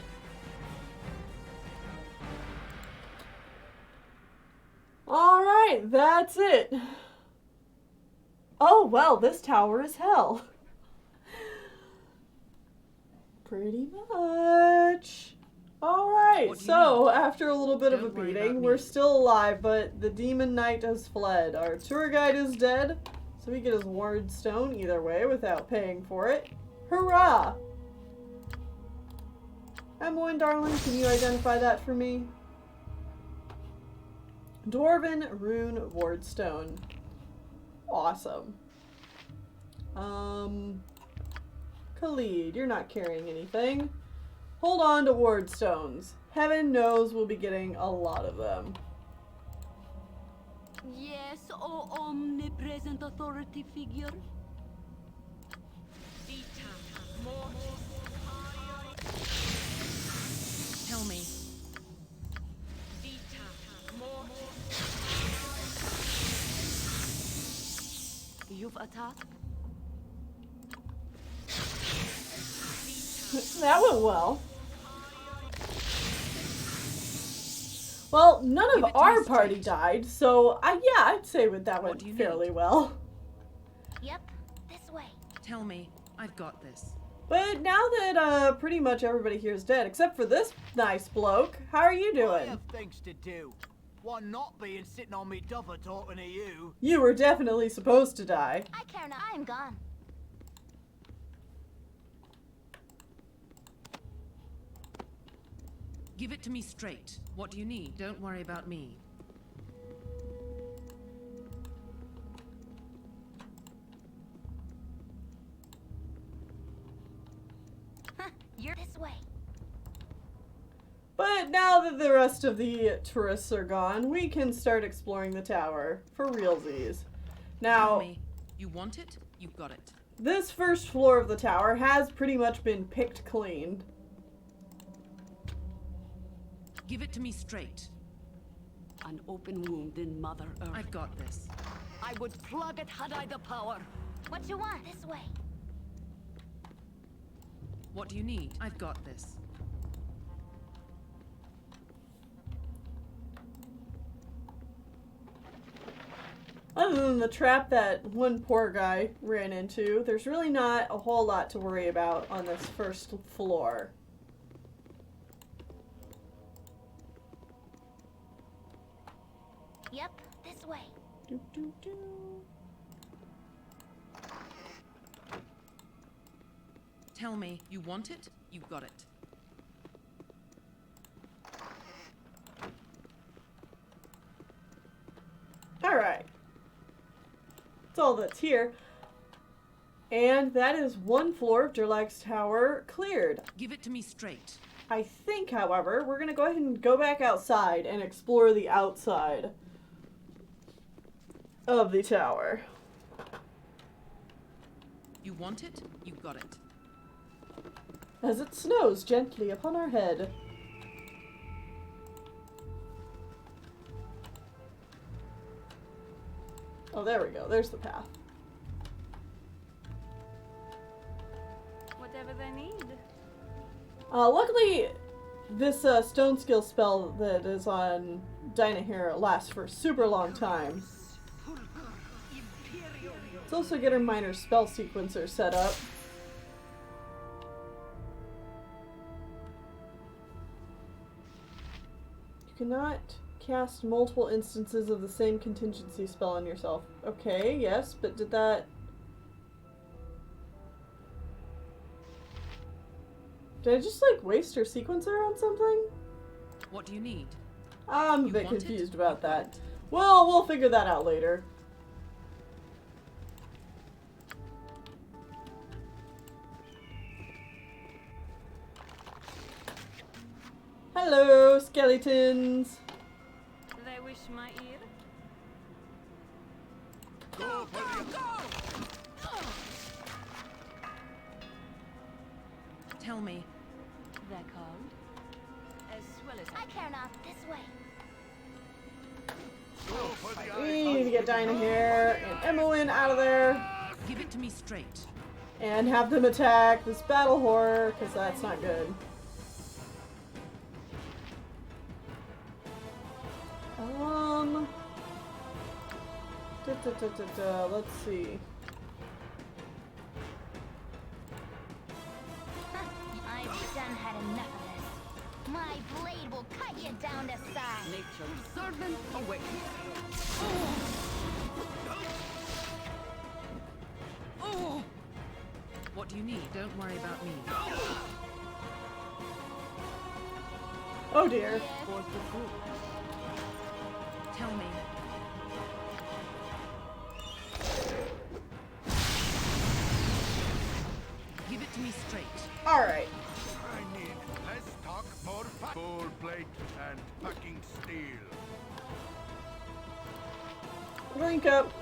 Alright, that's it. Oh, well, this tower is hell. Pretty much. Alright, What do you so after a little bit of a Don't worry about beating, me. we're still alive, but the demon knight has fled. Our tour guide is dead, so we get his ward stone either way without paying for it. Hurrah! Emmeline, darling, can you identify that for me? Dwarven Rune Wardstone. Awesome. Khalid, you're not carrying anything. Hold on to Wardstones. Heaven knows we'll be getting a lot of them. Yes, O omnipresent authority figure. Tell me. You've attacked? That went well. Well, none Give of it to me our party straight. died, so yeah, I'd say that What went do you fairly need? well. Yep, this way. Tell me. I've got this. But now that pretty much everybody here is dead, except for this nice bloke, how are you I doing? have things to do. One not being sitting on me duffer talking to you. You were definitely supposed to die. I care not. I'm gone. Give it to me straight. What do you need? Don't worry about me. You're this way. But now that the rest of the tourists are gone, we can start exploring the tower for realsies. Tell Now, me. You want it? You've got it. this first floor of the tower has pretty much been picked clean. Give it to me straight. An open wound in Mother Earth. I've got this. I would plug it had I the power. What you want? This way. What do you need? I've got this. Other than the trap that one poor guy ran into, there's really not a whole lot to worry about on this first floor. Yep, this way. Doo, doo, doo. Tell me. You want it? You've got it. Alright. That's all that's here. And that is one floor of Durlag's tower cleared. Give it to me straight. I think, however, we're going to go ahead and go back outside and explore the outside of the tower. You want it? You've got it. As it snows gently upon our head. Oh, there we go. There's the path. Whatever they need. Luckily, this stone skill spell that is on Dinah here lasts for a super long time. Let's also get our minor spell sequencer set up. You cannot cast multiple instances of the same contingency spell on yourself. Okay, yes, but did that... Did I just, like, waste her sequencer on something? What do you need? I'm a You bit want it? confused about You've got that. Well, we'll figure that out later. Hello, skeletons! They wish my ear. Go for the Tell me. They're called. As well as I care not. This way. go for the We need to get Dinah here and Emmeline out of there Give it to me straight. and have them attack this battle horror, because that's not good. Let's see. I've done had enough of this. My blade will cut you down to size. nature's servant awaits. Oh! What do you need? Don't worry about me. Oh dear. For the good. Tell me. Give it to me straight. Alright. I need less talk, more fight. Full plate and fucking steel. Link up.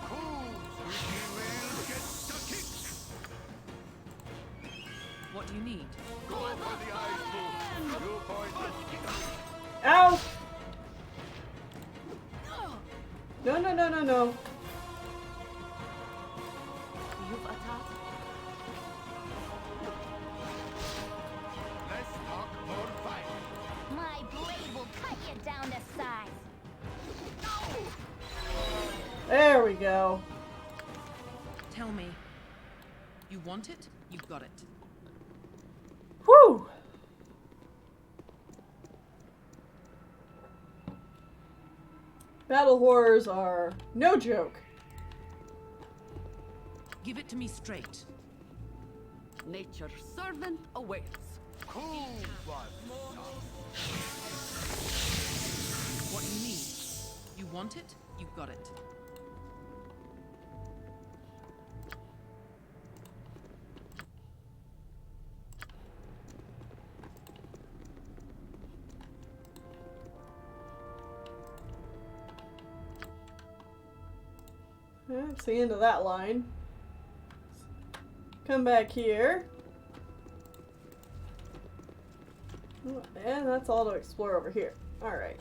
Cool, squeaky wheel gets the kick. What do you need? Go for the ice bull. 2 points. Ow! No, no, no, no, no. You've attacked. Less talk, more fight. My blade will cut you down to size. There we go. Tell me. You want it? You've got it. Whew! Battle horrors are no joke. Give it to me straight. Nature's servant awaits. Cool one. What do you need? You want it? You've got it. That's the end of that line. Come back here. And that's all to explore over here. Alright.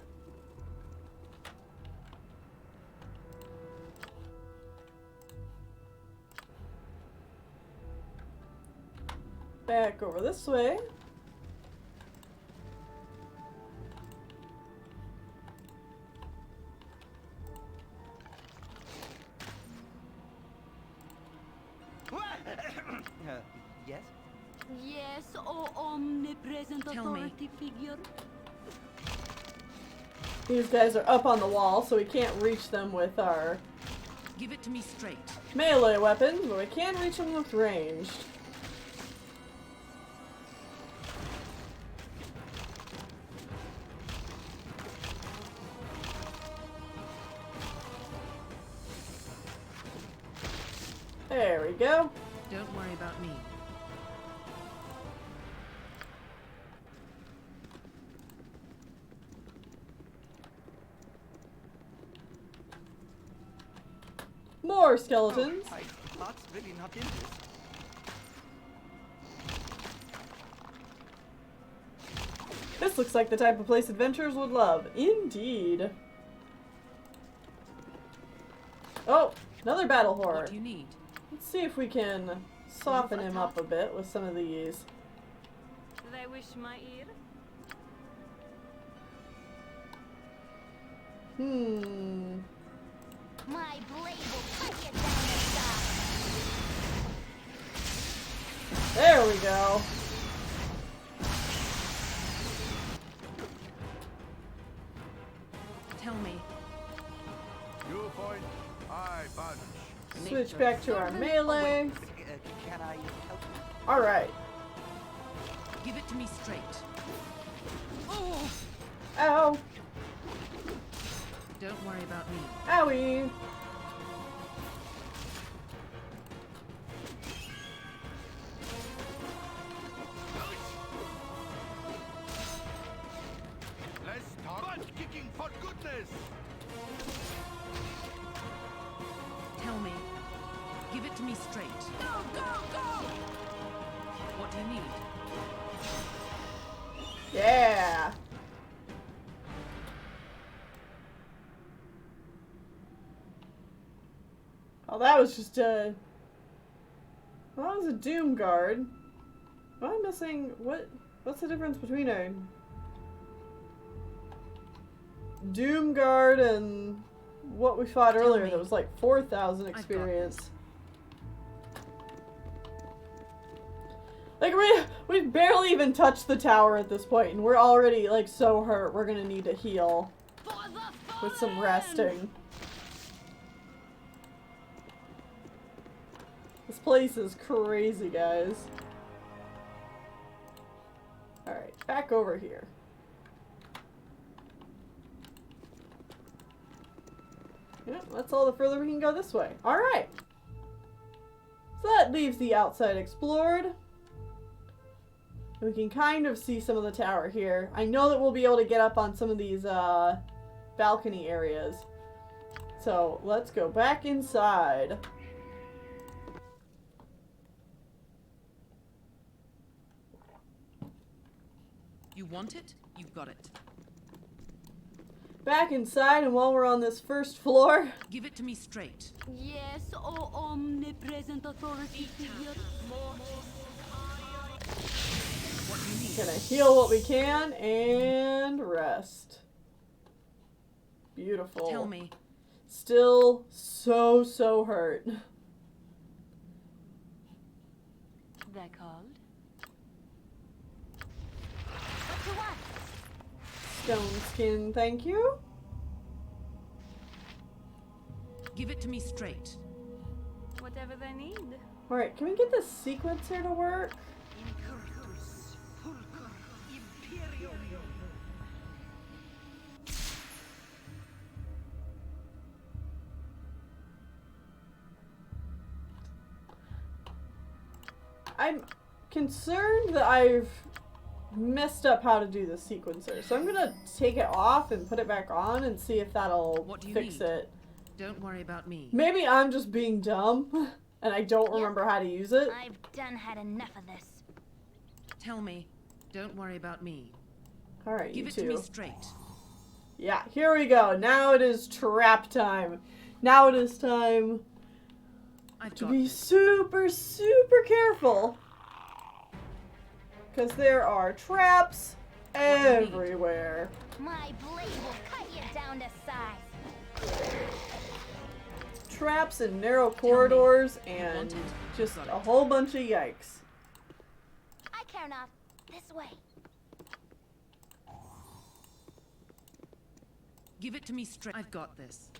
Back over this way. Yes? Yes, oh omnipresent Tell me. authority figure. These guys are up on the wall, so we can't reach them with our Give it to me straight. melee weapons, but we can reach them with ranged. There we go. Don't worry about me. More skeletons. I thought really not in this. This looks like the type of place adventurers would love. Indeed. Oh, another battle horror. What do you need? Let's see if we can soften him up a bit with some of these. They wish my ear. My blade will cut you down to size. There we go. Tell me. You point, I punch. Switch back to our melee. Can I help you? Alright. Give it to me straight. Oh! Ow. Don't worry about me. Owie. Let's talk. Butt kicking for goodness. Tell me. Give it to me straight. Go, go, go! What do you need? Yeah. Oh, that was just a... Well, that was a Doom Guard. Am I missing... What's the difference between a... Doom Guard and what we fought Tell earlier me. that was like 4,000 got experience. Like, we barely even touched the tower at this point, and we're already, like, so hurt. We're gonna need to heal with some resting. This place is crazy, guys. Alright, back over here. Yeah, that's all the further we can go this way. Alright. So that leaves the outside explored. We can kind of see some of the tower here. I know that we'll be able to get up on some of these balcony areas. So let's go back inside. You want it? You've got it. Back inside, and while we're on this first floor, Give it to me straight. Yes, O omnipresent authority figure. What do you need? gonna heal what we can and rest. Beautiful. Tell me. Still so hurt. They're called. What you want? Stone skin, thank you. Give it to me straight. Whatever they need. Alright, can we get this sequencer to work? I'm concerned that I've messed up how to do the sequencer. So I'm gonna take it off and put it back on and see if that'll What do you fix need? it. Don't worry about me. Maybe I'm just being dumb and I don't remember how to use it. I've done had enough of this. Tell me. Don't worry about me. Alright, Give you it to me two. straight. Yeah, here we go. Now it is trap time. Now it is time I've to got be this. super careful. Because there are traps do you need? everywhere. My blade will cut you down to size. Traps in narrow corridors You and want it? just Got a it. whole bunch of yikes. I care not. This way. Give it to me straight. I've got this.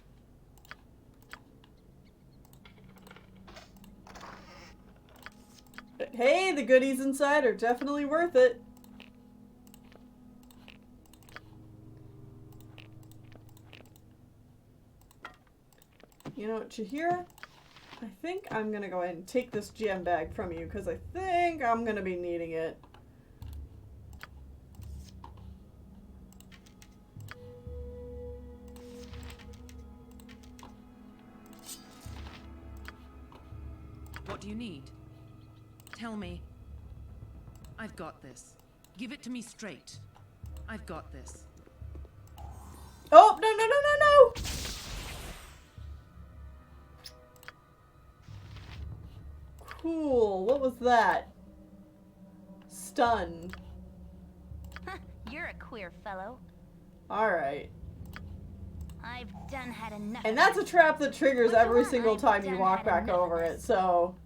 But hey, the goodies inside are definitely worth it. You know what, Chihira? I think I'm gonna go ahead and take this gem bag from you because I think I'm gonna be needing it. What do you need? Tell me. I've got this. Give it to me straight. I've got this. Oh, no! Cool, what was that? Stun. You're a queer fellow. Alright. I've done had enough. And of that's a this. trap that triggers What you every want? single I've time you done walk had back enough of over it, this. so...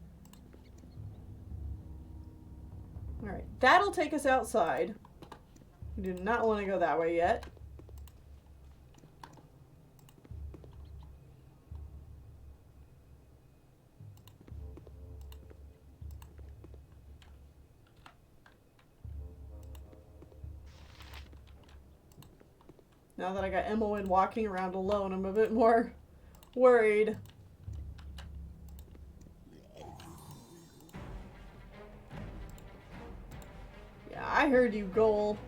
Alright, that'll take us outside. We do not want to go that way yet. Now that I got Emmeline walking around alone, I'm a bit more worried. Yeah, I heard you, Goal.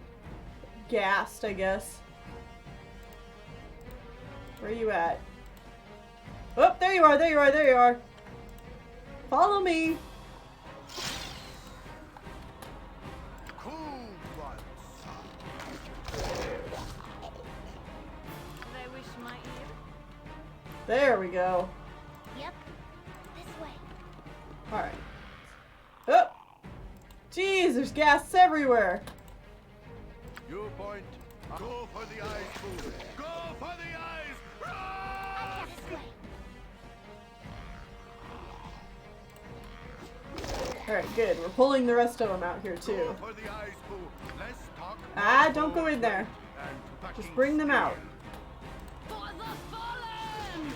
Gassed, I guess. Where are you at? Oh, there you are, there you are, there you are. Follow me. Cool one. They wish my ear. There we go. Yep. This way. Alright. Oh! Jeez, there's gas everywhere. You point. Go for the eyes, fool. Go for the eyes. Run! This way. Alright, good. We're pulling the rest of them out here, Go too. for the eyes, fool. Let's talk. Ah, don't go in there. And Just fucking bring them out. For the fallen!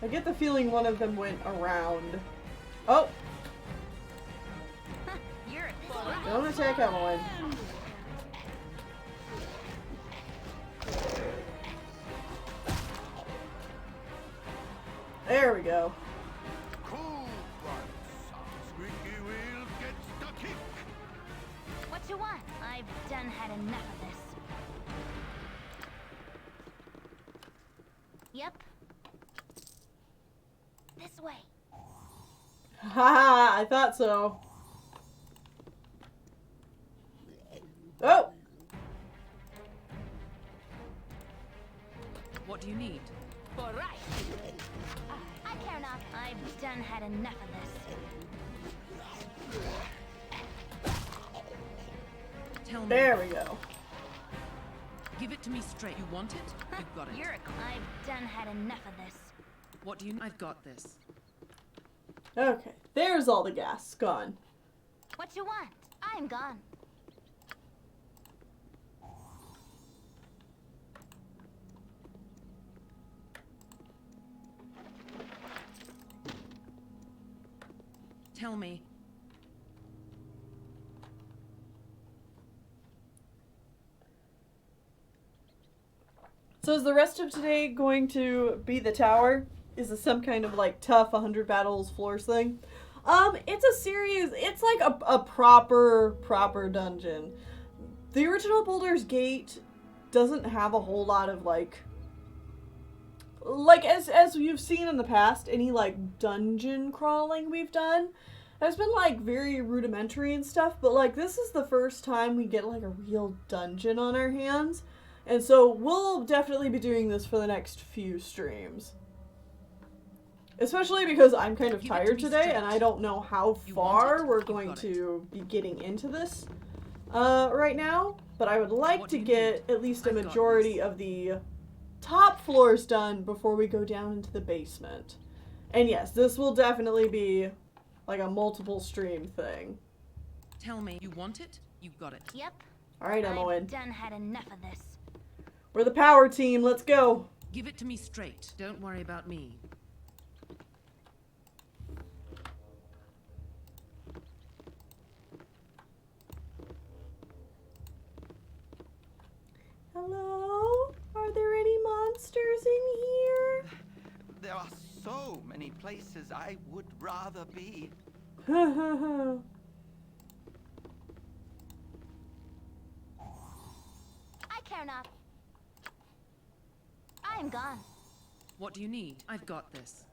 I get the feeling one of them went around. Oh! You're a Don't attack Emmeline. There we go. cool one. Squeaky wheel gets the kick. What you want? I've done had enough of this. Yep. This way. Haha, I thought so. Oh! What do you need? For right! I care not. I've done had enough of this. Tell me. There we go. Give it to me straight. You want it? You've got it. You're a... I've done had enough of this. What do you... I've got this. Okay, there's all the gas. Gone. What you want? I'm gone. Tell me. So is the rest of today going to be the tower? Is this some kind of like tough 100 battles floors thing? It's a series, it's like a proper dungeon. The original Baldur's Gate doesn't have a whole lot of like as you've seen in the past, any like dungeon crawling we've done has been like very rudimentary and stuff, but like this is the first time we get like a real dungeon on our hands. And so we'll definitely be doing this for the next few streams. Especially because I'm kind of Give it to tired me today straight. and I don't know how You far want it, we're you've going got to be getting into this right now. But I would like What to do you get need? at least a I've got majority this. of the top floors done before we go down into the basement. And yes, this will definitely be like a multiple stream thing. Tell me. You want it? You've got it. Yep. Alright, Emmeline. I've done had enough of this. We're the power team. Let's go. Give it to me straight. Don't worry about me. Hello? Are there any monsters in here? There are so many places I would rather be. I care not. I am gone. What do you need? I've got this.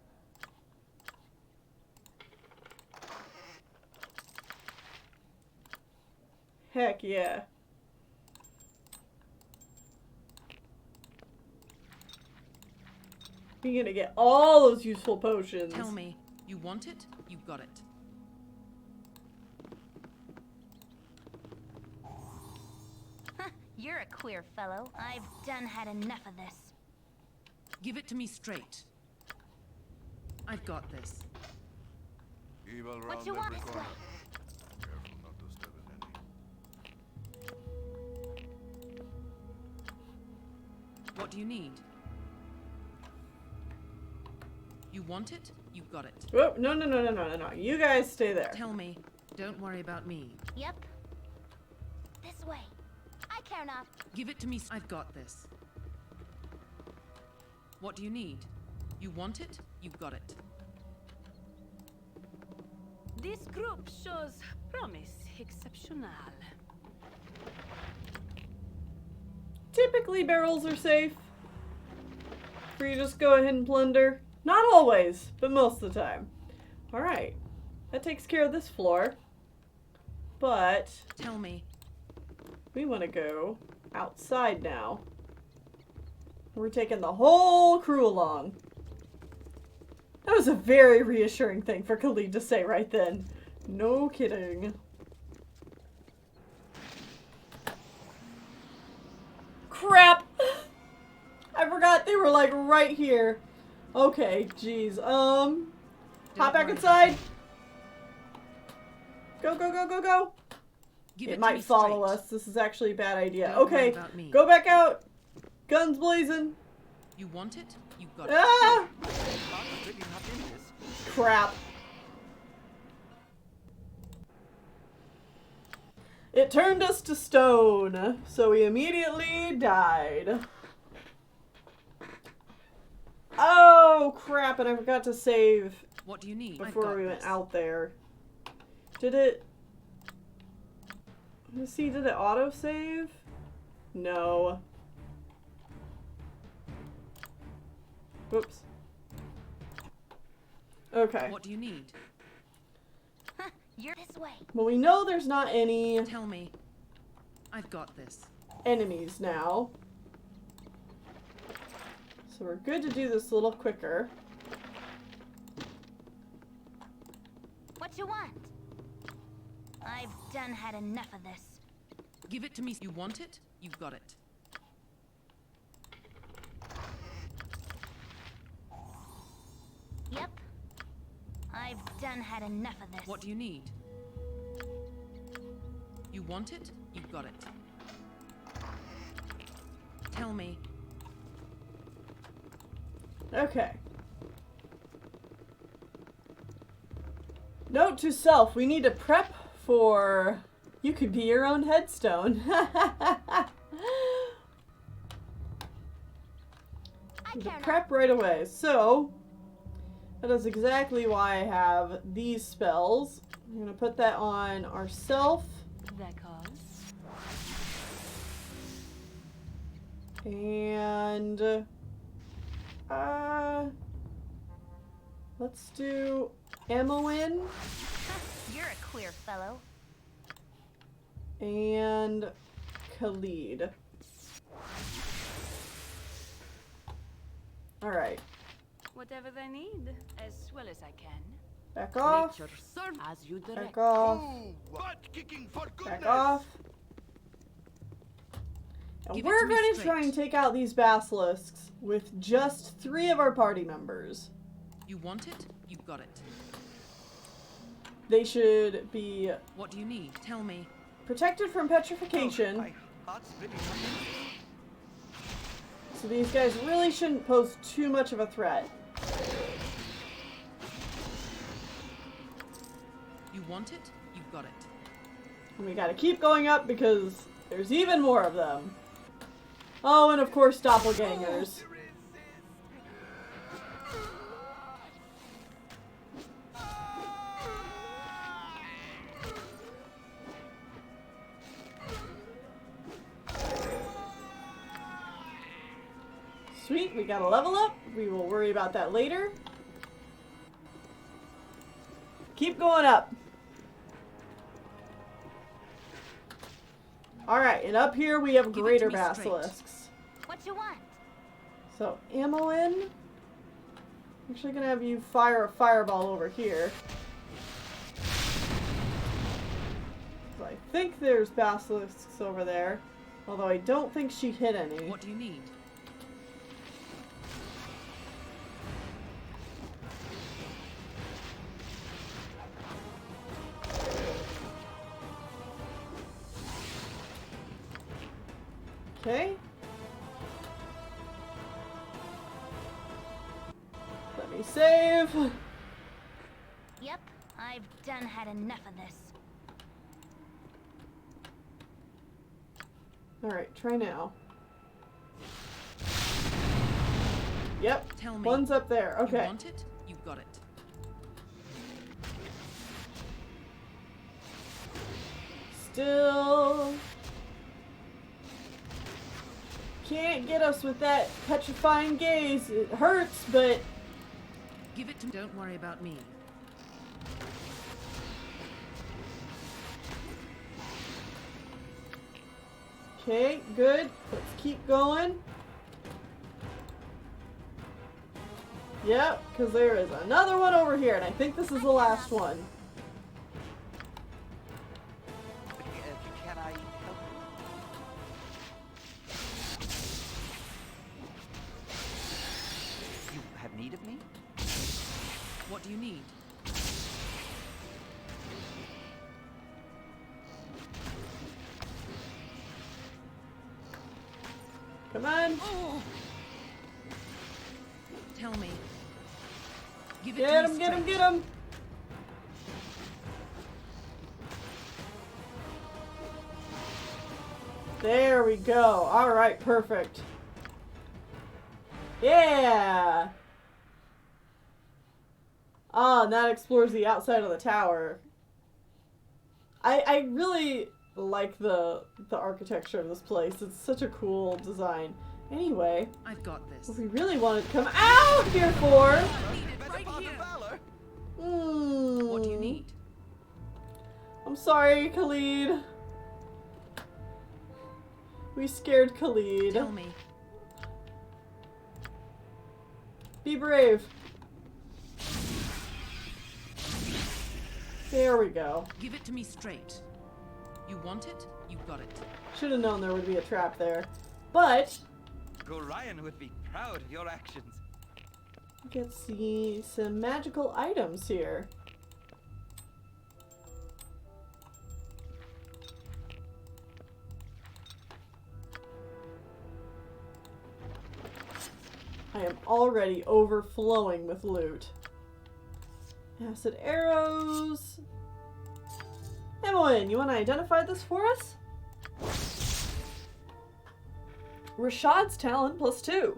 Heck yeah. You're gonna get all those useful potions. Tell me. You want it? You've got it. You're a queer fellow. I've done had enough of this. Give it to me straight. I've got this. Evil What round you want every this corner. way? Careful not to step in any. What do you need? You want it? You got it. Oh, no, no, no, no, no, no, no. You guys stay there. Tell me. Don't worry about me. Yep. This way. I care not. Give it to me. I've got this. What do you need? You want it? You got it. This group shows promise exceptional. Typically, barrels are safe. For you to just go ahead and plunder. Not always, but most of the time. Alright. That takes care of this floor. But Tell me. we want to go outside now. We're taking the whole crew along. That was a very reassuring thing for Khalid to say right then. No kidding. Crap! I forgot they were like right here. Okay, jeez. Hop back worry. inside. Go, go, go, go, go. Give It to might me follow straight. us. This is actually a bad idea. Don't worry Okay, about me. go back out. Guns blazing. You want it? You got it. Ah! That's pretty much in this. Crap. It turned us to stone, so we immediately died. Oh, crap, and I forgot to save What do you need? I've before got we went this. out there. Did it... Let's see, did it auto-save? No. Whoops. Okay. What do you need? You're this way. Well, we know there's not any Tell me. I've got this. enemies now. So we're good to do this a little quicker. What you want? I've done had enough of this. Give it to me. You want it? You got it. Yep. I've done had enough of this. What do you need? You want it? You got it. Tell me. Okay. Note to self, we need to prep for... You could be your own headstone. I Need to care not. prep right away. So, that is exactly why I have these spells. I'm going to put that on ourself. That calls. And... let's do Emmeline You're a queer fellow. and Khalid. Alright, Whatever they need, as well as I can. back off, Nature serve as you direct. back off, Ooh, butt kicking for goodness. back off. And Give it we're to me going to straight. try and take out these basilisks with just 3 of our party members. You want it? You got it. They should be What do you need? Tell me. protected from petrification. My heart's beating up in this. So these guys really shouldn't pose too much of a threat. You want it? You got it. And we gotta keep going up because there's even more of them. Oh, and of course doppelgangers. Sweet, we got a level up. We will worry about that later. Keep going up. Alright, and up here we have Give it to greater me straight. basilisks. What you want? So, Emmeline. I'm actually gonna have you fire a fireball over here. So I think there's basilisks over there. Although I don't think she hit any. What do you need? Okay. Let me save. Yep, I've done had enough of this. Alright, try now. Yep. Tell me. One's up there. Okay. You want it? You got it. Still can't get us with that petrifying gaze. It hurts, but Give it to me. Don't worry about me. okay, good. Let's keep going. Yep, because there is another one over here, and I think this is the last one. Can I help you? You have need of me? What do you need? Come on. Oh! Tell me. Give it Get to him, me get him, straight. get him. There we go. Alright, perfect. Yeah! Ah, and that explores the outside of the tower. I really like the architecture of this place. It's such a cool design. Anyway, I've got this. what we really wanted to come out here for... I need it right here. What do you need? I'm sorry, Khalid. We scared Khalid. Tell me. Be brave. There we go. Give it to me straight. You want it? You got it. Should have known there would be a trap there. But, Gorion would be proud of your actions. let's see some magical items here. I am already overflowing with loot. Acid arrows. Emmeline, you want to identify this for us? Rashad's talent +2.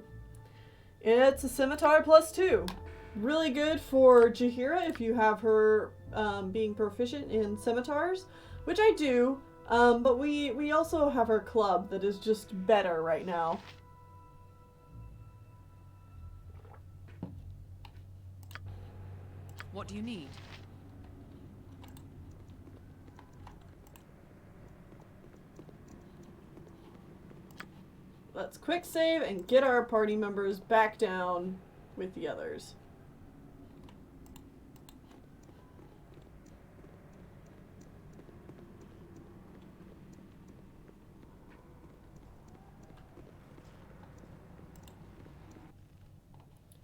It's a scimitar +2. Really good for Jaheira if you have her being proficient in scimitars, which I do, but we also have her club that is just better right now. What do you need? Let's quick save and get our party members back down with the others.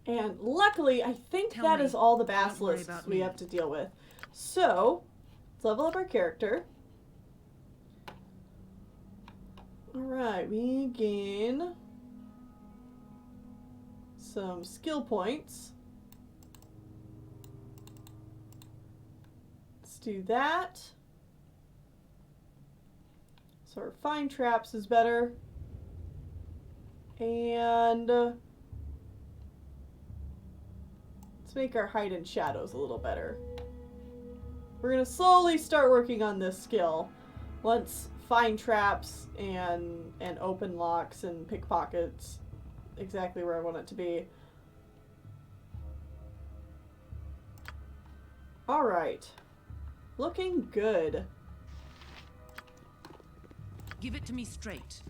And luckily, I think Tell that me. is all the Don't worry basilisks about we me. have to deal with. So, let's level up our character. Alright, we gain some skill points. Let's do that. So our find traps is better. And let's make our hide in shadows a little better. We're going to slowly start working on this skill. Once find traps and open locks and pickpockets exactly where I want it to be. Alright. Looking good. Give it to me straight.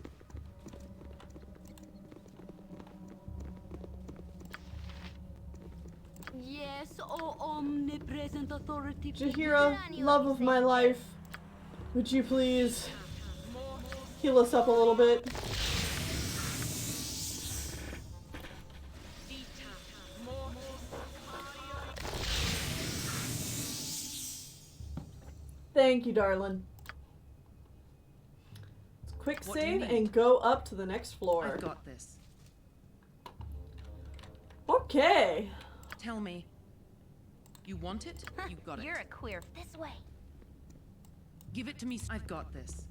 Yes, oh omnipresent authority. Jaheira, love of my life, would you please heal us up a little bit? Thank you, darling. Let's quick What do you save need? and go up to the next floor. I've got this. Okay. Tell me. You want it? You got it. You're a queer. This way. Give it to me. I've got this.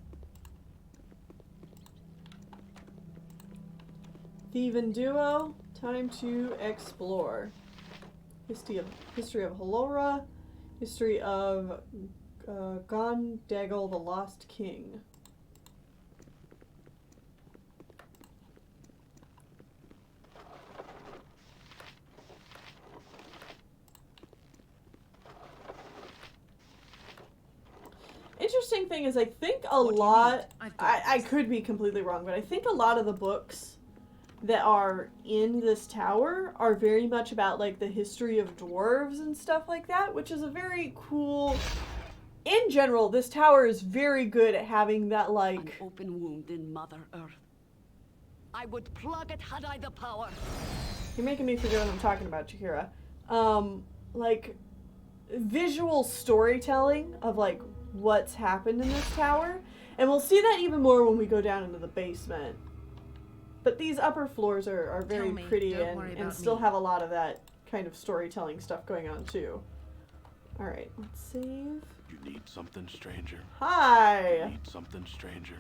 Thieving duo, time to explore. History of Halora, history of Gondagel the Lost King. Interesting thing is, I think a What do you lot. need? I've got I this. could be completely wrong, but I think a lot of the books that are in this tower are very much about like the history of dwarves and stuff like that, which is a very cool. In general, this tower is very good at having that An like. open wound in Mother Earth. I would plug it had I the power. You're making me forget what I'm talking about, Chihira. Like visual storytelling of like what's happened in this tower, and we'll see that even more when we go down into the basement. But these upper floors are very Tell me, pretty don't worry and about still me. have a lot of that kind of storytelling stuff going on too. Alright, let's save. You need something, stranger. You Hi! need something, stranger.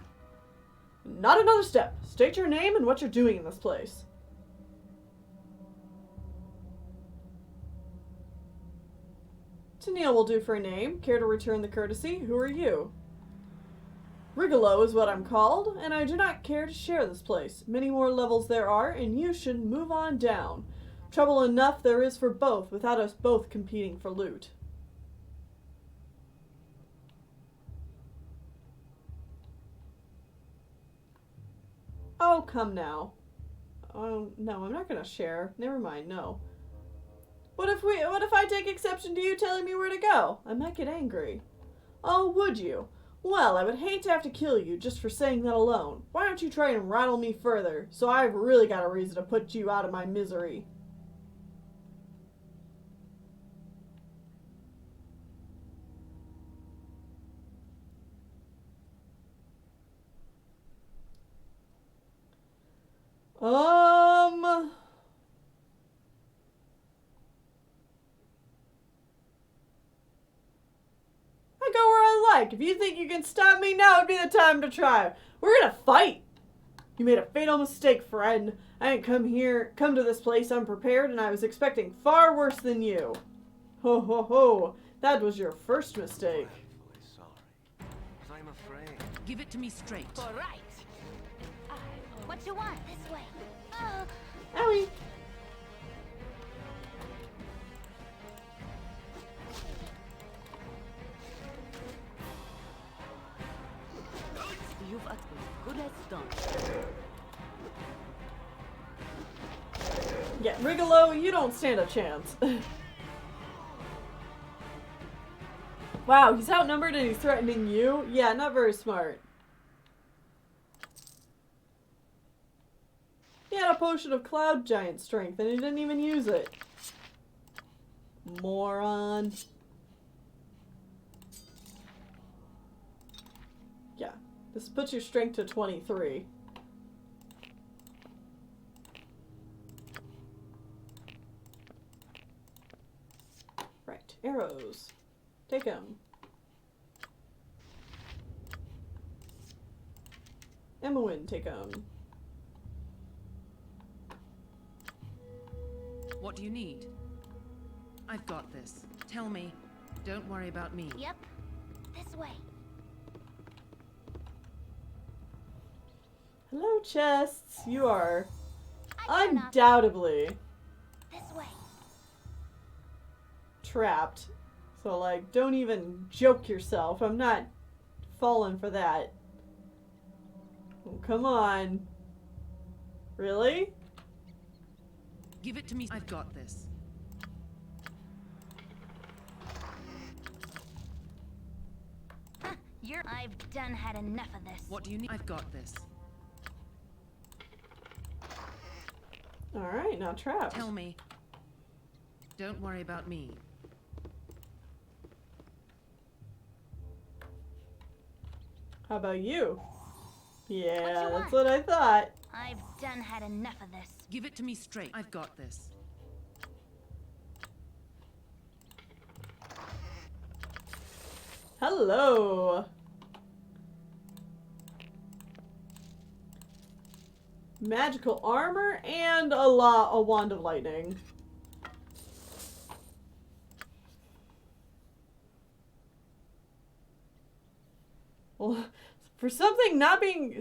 Not another step. State your name and what you're doing in this place. Tennelle will do for a name. Care to return the courtesy? Who are you? Rigolo is what I'm called, and I do not care to share this place. Many more levels there are, and you should move on down. Trouble enough there is for both, without us both competing for loot. Oh, come now. Oh, no, I'm not gonna share. Never mind, no. What if I take exception to you telling me where to go? I might get angry. Oh, would you? Well, I would hate to have to kill you just for saying that alone. Why don't you try and rattle me further, so I've really got a reason to put you out of my misery. I go where I like. If you think you can stop me, now would be the time to try. We're gonna fight. You made a fatal mistake, friend. I didn't come to this place unprepared, and I was expecting far worse than you. Ho ho ho. That was your first mistake. Sorry. But I'm afraid. Give it to me straight. All right. What you want? This way. Oh. Owie. You've at good as done. Yeah, Rigolo, you don't stand a chance. Wow, he's outnumbered and he's threatening you? Yeah, not very smart. He had a potion of cloud giant strength and he didn't even use it. Moron. Yeah, this puts your strength to 23. Right, arrows. Take them. Emowyn, take them. What do you need? I've got this. Tell me. Don't worry about me. Yep. This way. Hello, chests. You are I dare not. undoubtedly This way. trapped. So, like, don't even joke yourself. I'm not falling for that. Oh, come on. Really? Give it to me. I've got this. I've done had enough of this. What do you need? I've got this. Alright, now trapped. Tell me. Don't worry about me. How about you? Yeah, you that's want? what I thought. I've done had enough of this. Give it to me straight. I've got this. Hello. Magical armor and a wand of lightning. Well, for something not being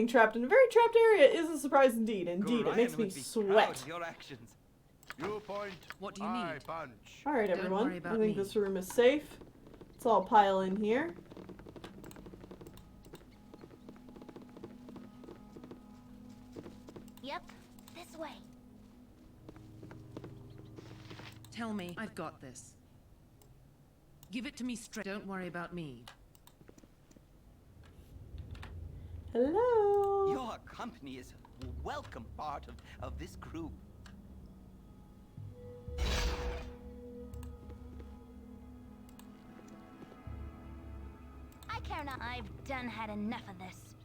trapped in a very trapped area is a surprise indeed. Indeed, it makes me sweat. Your actions. You point. What do you I need? punch. All right, Don't everyone. worry I about think me. this room is safe. Let's all pile in here. Yep, this way. Tell me. I've got this. Give it to me straight. Don't worry about me. Hello. Your company is a welcome part of this group. I care not. I've done had enough of this.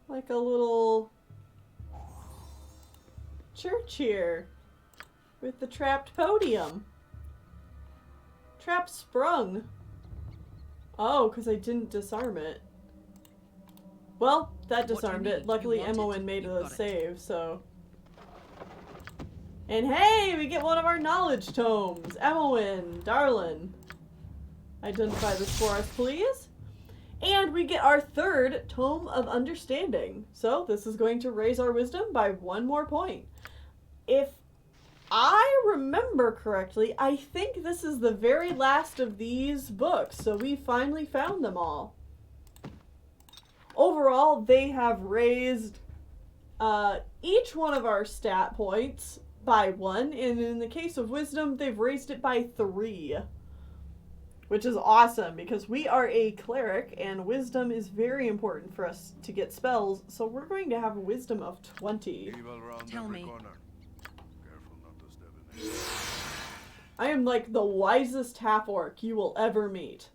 Like a little church here with the trapped podium. Trap sprung. Oh, because I didn't disarm it. Well, that What do you disarmed need? it. Luckily, You want Emma it? made You a got it. save, so. And hey, we get one of our knowledge tomes. Emma, darling. Identify this for us, please. And we get our third Tome of Understanding. So this is going to raise our wisdom by 1 more point. If I remember correctly, I think this is the very last of these books. So we finally found them all. Overall, they have raised each one of our stat points by 1. And in the case of wisdom, they've raised it by 3. Which is awesome, because we are a cleric, and wisdom is very important for us to get spells, so we're going to have a wisdom of 20. Evil round Tell every me. corner. Careful not to step in it. I am like the wisest half-orc you will ever meet.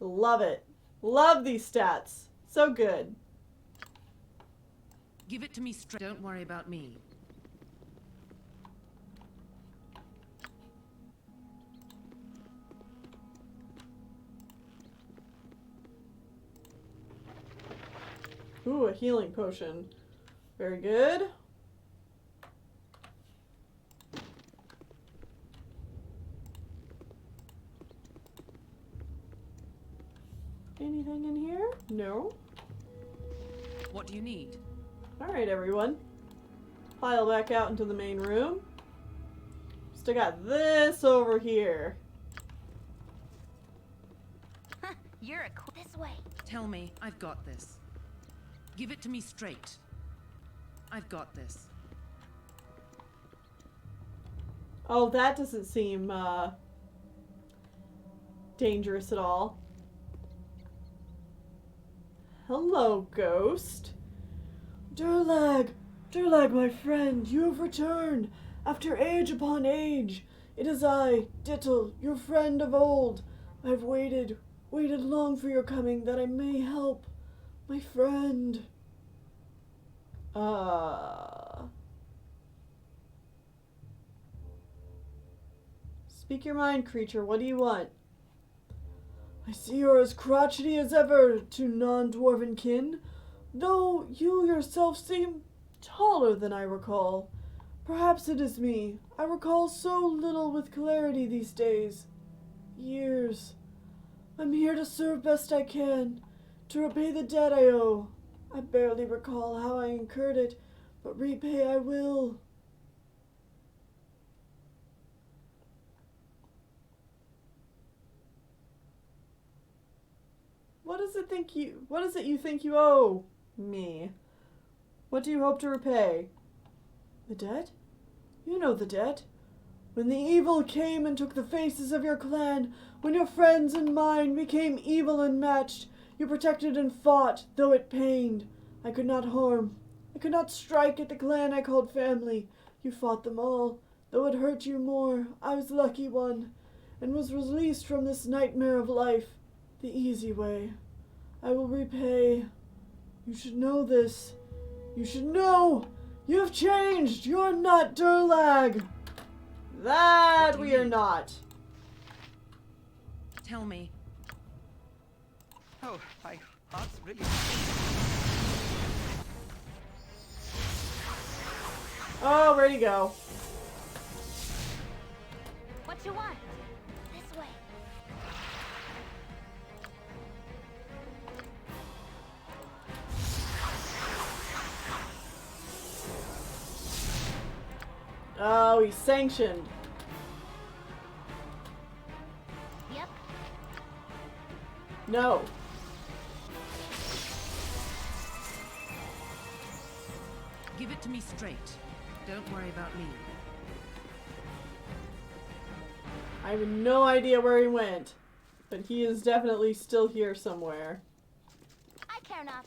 Love it. Love these stats. So good. Give it to me straight. Don't worry about me. Ooh, a healing potion. Very good. Anything in here? No. What do you need? Alright, everyone. File back out into the main room. Still got this over here. You're this way. Tell me. I've got this. Give it to me straight. I've got this. Oh, that doesn't seem, dangerous at all. Hello, ghost. Durlag, my friend, you have returned, after age upon age. It is I, Dittel, your friend of old. I have waited long for your coming, that I may help, my friend. Speak your mind, creature, what do you want? I see you're as crotchety as ever to non-dwarven kin, though you yourself seem taller than I recall. Perhaps it is me. I recall so little with clarity these days. Years. I'm here to serve best I can, to repay the debt I owe. I barely recall how I incurred it, but repay I will. What is it you think you owe me? What do you hope to repay? The debt? You know the debt. When the evil came and took the faces of your clan, when your friends and mine became evil and matched, you protected and fought, though it pained. I could not harm. I could not strike at the clan I called family. You fought them all. though it hurt you more, I was the lucky one, and was released from this nightmare of life the easy way. I will repay. You should know this. You should know! You've changed! You're not Durlag! That we are not. Tell me. Oh, my heart's really... Oh, where'd he go? What you want? This way. Oh, he's sanctioned. Yep. No. Give it to me straight. Don't worry about me. I have no idea where he went, but he is definitely still here somewhere. I care not.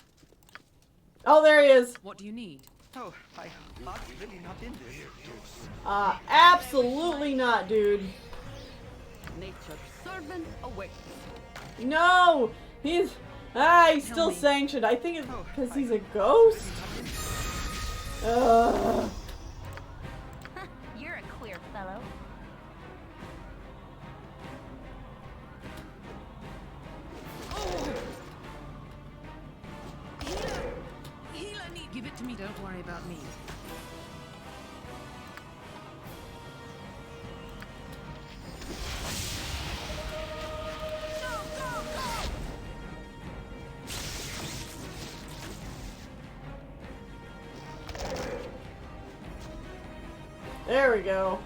Oh, there he is. What do you need? Oh, my heart's really not in this. Absolutely not, dude. Nature's servant awaits. No! He's still me. sanctioned. I think it's because he's a ghost? Ugh. You're a queer fellow. Healer need. Give it to me. Don't worry about me. There we go.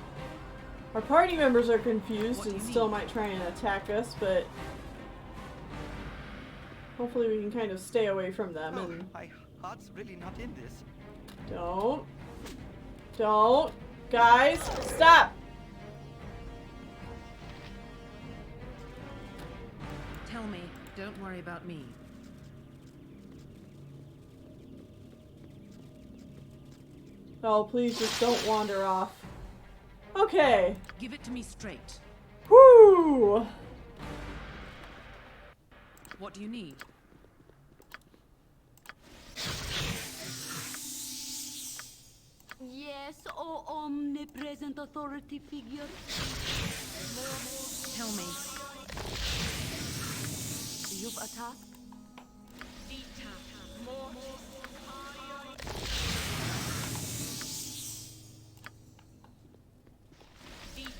Our party members are confused What do and you still need? might try and attack us, but hopefully we can kind of stay away from them Oh, and my heart's really not in this. don't, guys, stop! Tell me. Don't worry about me. Oh, please just don't wander off. Okay. Give it to me straight. Whoo! What do you need? Yes, oh omnipresent authority figure. Tell me. You've a task?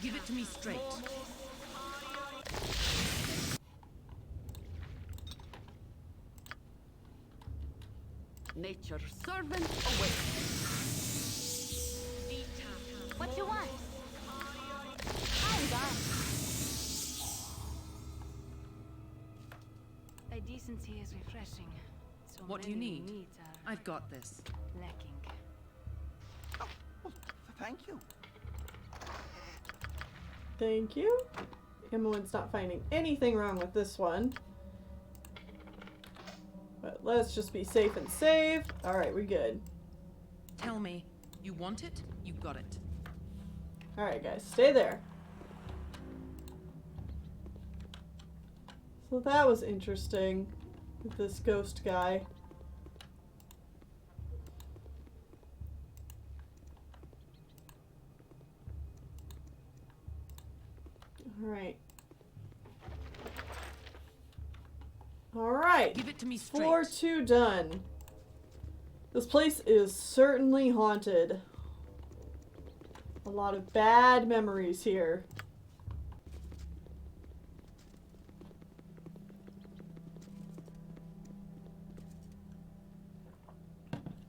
Give it to me straight. Nature's servant awaits. What you want? I'm gone. A decency is refreshing. So What do you many need? needs are I've got this. lacking. Oh, well, thank you. Thank you. Imoen's not finding anything wrong with this one. But let's just be safe and save. Alright, we good. Tell me. You want it? You got it. Alright, guys, stay there. So that was interesting with this ghost guy. Alright. Alright. Give it to me straight. Floor 2 done. This place is certainly haunted. A lot of bad memories here.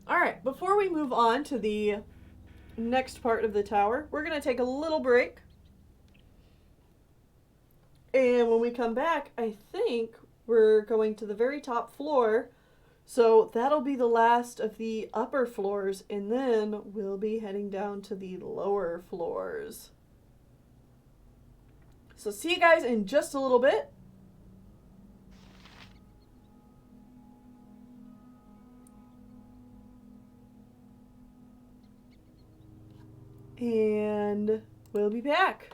Alright, before we move on to the next part of the tower, we're going to take a little break. And when we come back, I think we're going to the very top floor. So that'll be the last of the upper floors, and then we'll be heading down to the lower floors. So see you guys in just a little bit. and we'll be back.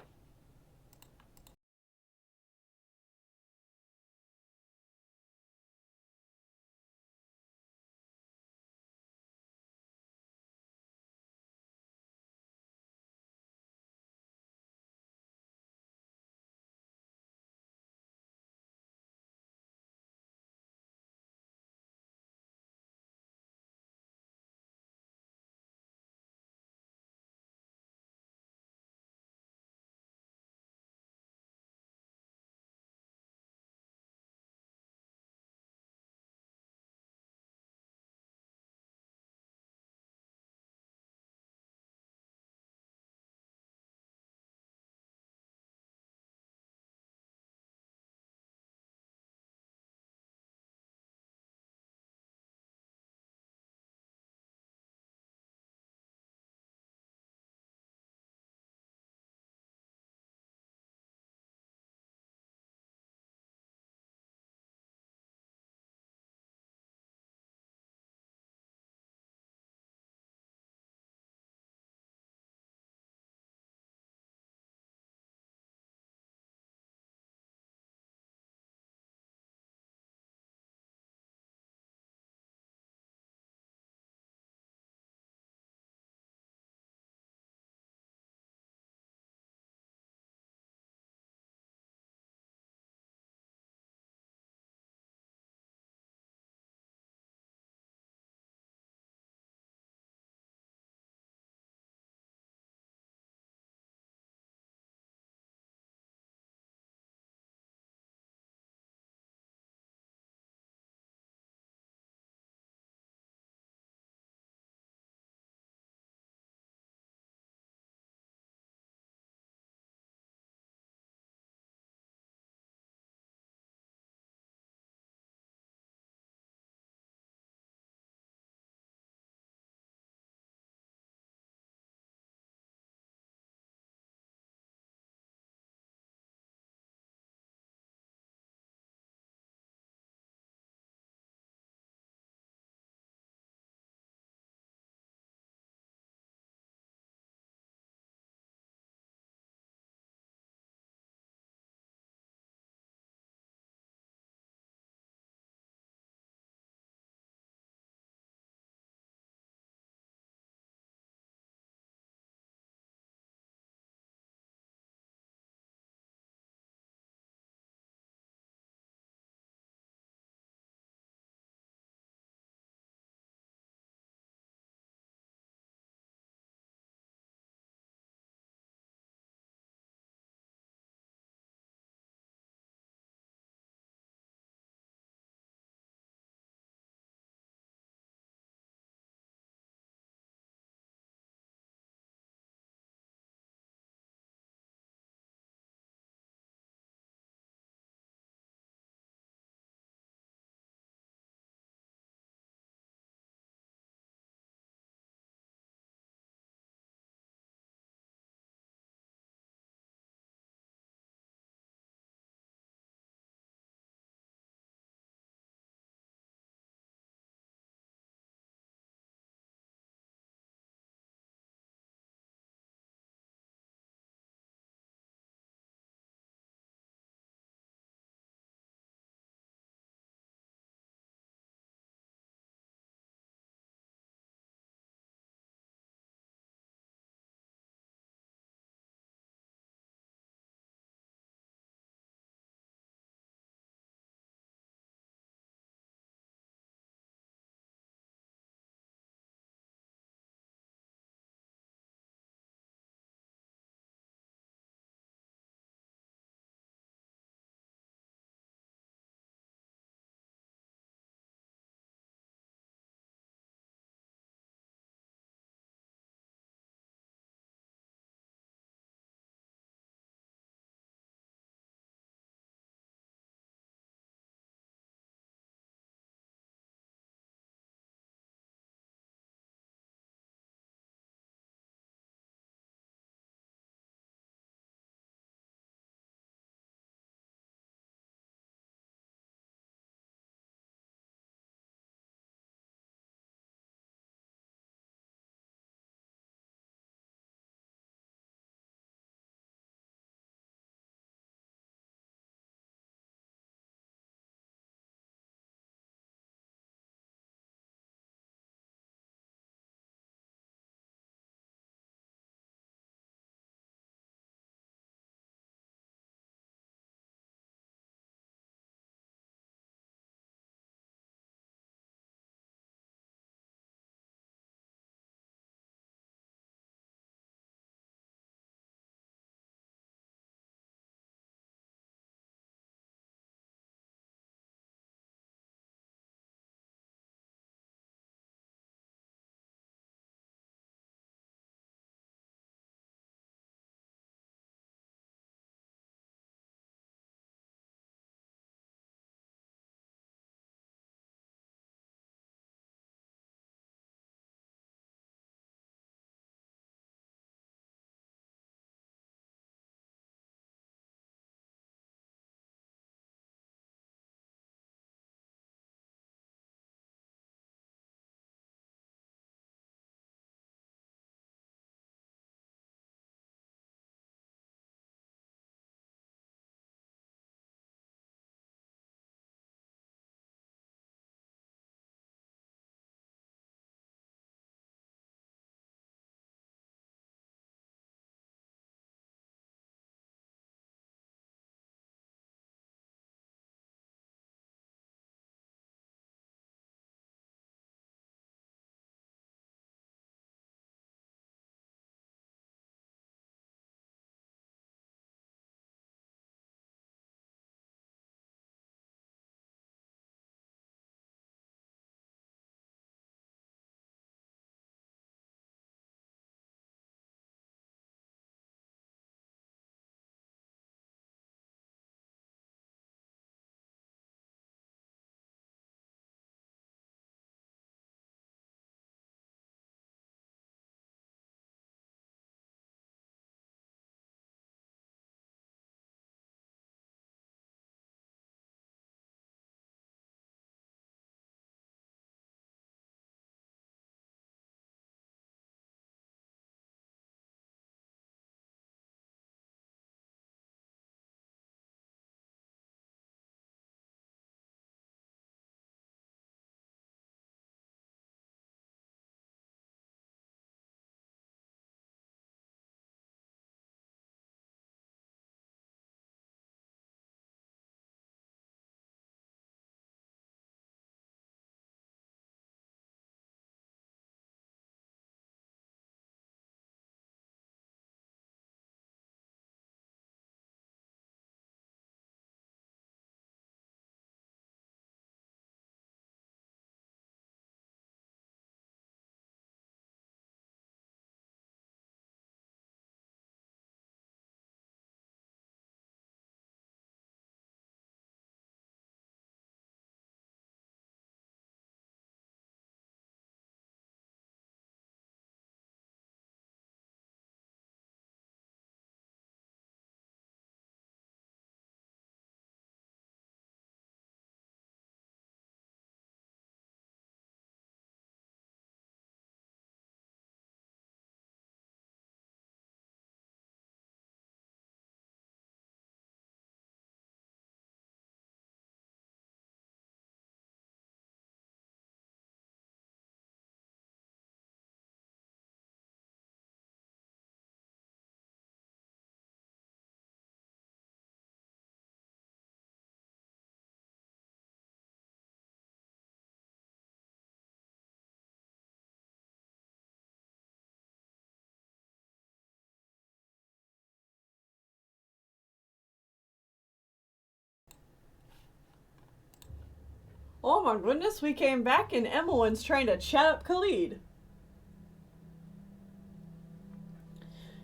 Oh my goodness, we came back and Emmeline's trying to chat up Khalid.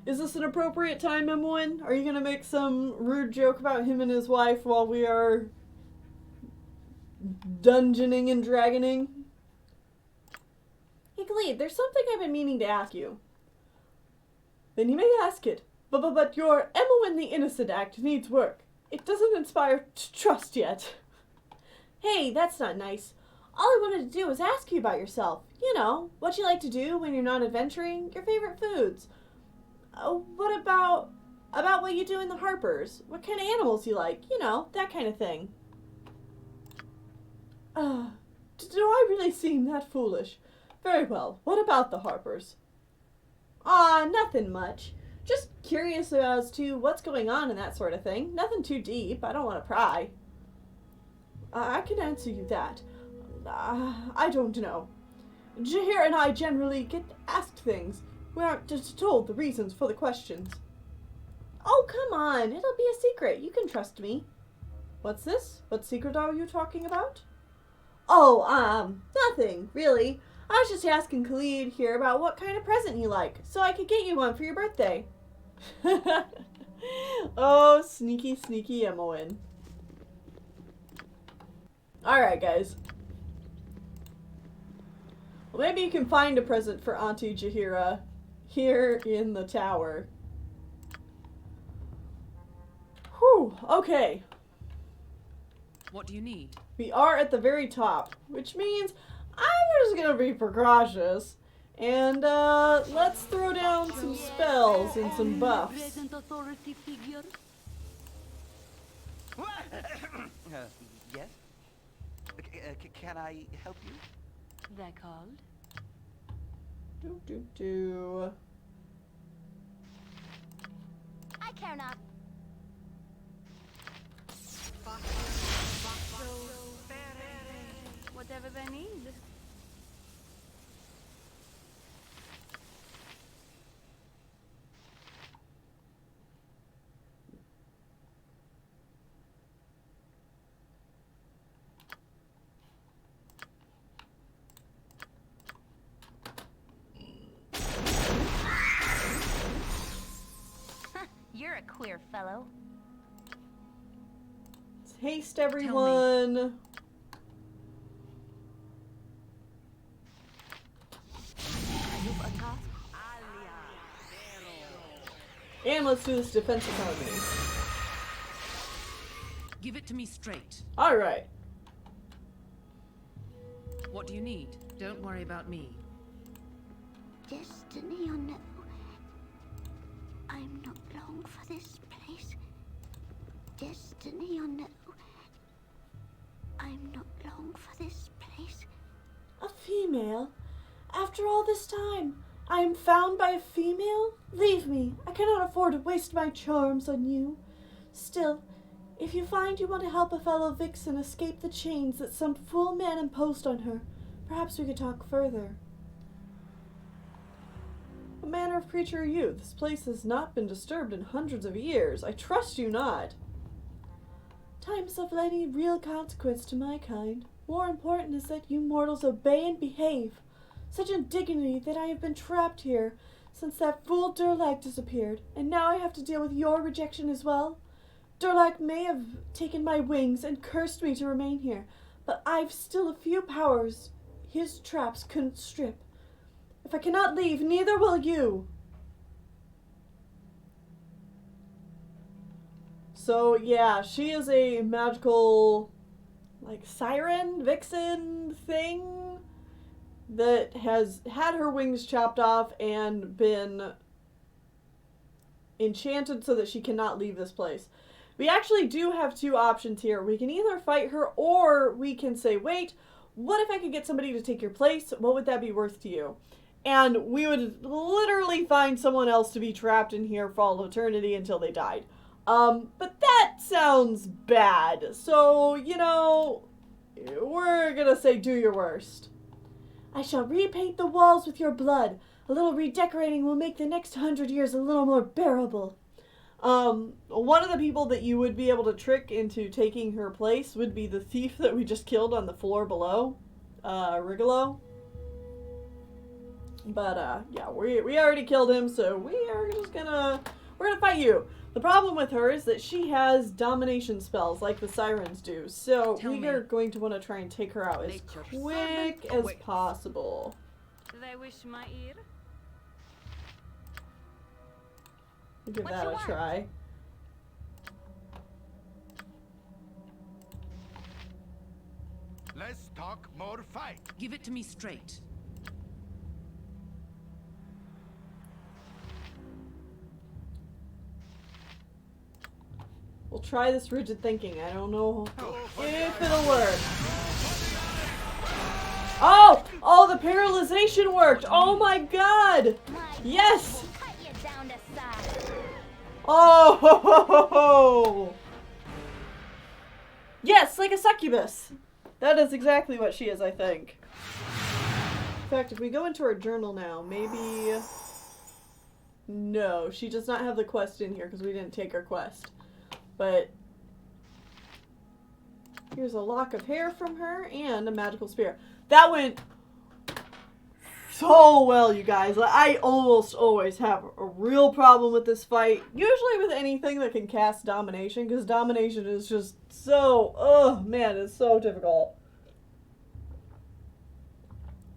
Is this an appropriate time, Emmeline? Are you going to make some rude joke about him and his wife while we are dungeoning and dragoning? Hey, Khalid, there's something I've been meaning to ask you. Then you may ask it. But your Emmeline the Innocent act needs work. It doesn't inspire trust yet. Hey, that's not nice. All I wanted to do was ask you about yourself. You know, what you like to do when you're not adventuring, your favorite foods. What about what you do in the Harpers? What kind of animals you like? You know, that kind of thing. Do I really seem that foolish? Very well. What about the Harpers? Nothing much. Just curious as to what's going on and that sort of thing. Nothing too deep. I don't want to pry. I can answer you that. I don't know. Jahir and I generally get asked things. We aren't just told the reasons for the questions. Oh, come on. It'll be a secret. You can trust me. What's this? What secret are you talking about? Oh, nothing, really. I was just asking Khalid here about what kind of present you like, so I could get you one for your birthday. Oh, sneaky, sneaky Emmeline. Alright, guys. Well, maybe you can find a present for Auntie Jahira here in the tower. Whew, okay. What do you need? We are at the very top, which means I'm just gonna be precautious. And, let's throw down some spells and some buffs. Present authority figure? Yes? Can I help you? They're called? I care not. Whatever they need. You're a queer fellow. Haste, everyone. And let's do this defense economy. Give it to me straight. Alright. What do you need? Don't worry about me. Destiny or no, I'm not long for this place. Destiny or no, I'm not long for this place. A female? After all this time, I am found by a female? Leave me. I cannot afford to waste my charms on you. Still, if you find you want to help a fellow vixen escape the chains that some fool man imposed on her, perhaps we could talk further. What manner of creature are you? This place has not been disturbed in hundreds of years. I trust you not. Time is of any real consequence to my kind. More important is that you mortals obey and behave. Such indignity that I have been trapped here since that fool Durlag disappeared, and now I have to deal with your rejection as well. Durlag may have taken my wings and cursed me to remain here, but I've still a few powers his traps couldn't strip. If I cannot leave, neither will you. So, yeah, she is a magical, like, siren, vixen thing that has had her wings chopped off and been enchanted so that she cannot leave this place. We actually do have two options here. We can either fight her or we can say, wait, what if I could get somebody to take your place? What would that be worth to you? And we would literally find someone else to be trapped in here for all eternity until they died. But that sounds bad. So, you know, we're gonna say do your worst. I shall repaint the walls with your blood. A little redecorating will make the next 100 years a little more bearable. One of the people that you would be able to trick into taking her place would be the thief that we just killed on the floor below, Rigolo. But, yeah, we already killed him, so we're gonna fight you. The problem with her is that she has domination spells like the sirens do, so we are going to want to try and take her out as quick as possible. They wish my ear. Give that a try. Less talk, more fight. Give it to me straight. We'll try this rigid thinking. I don't know if it'll work. Oh! Oh, the paralyzation worked! Oh my god! Yes! Oh! Yes, like a succubus. That is exactly what she is, I think. In fact, if we go into her journal now, maybe... No, she does not have the quest in here because we didn't take her quest. But here's a lock of hair from her and a magical spear. That went so well, you guys. I almost always have a real problem with this fight. Usually with anything that can cast domination, because domination is just so, oh man, it's so difficult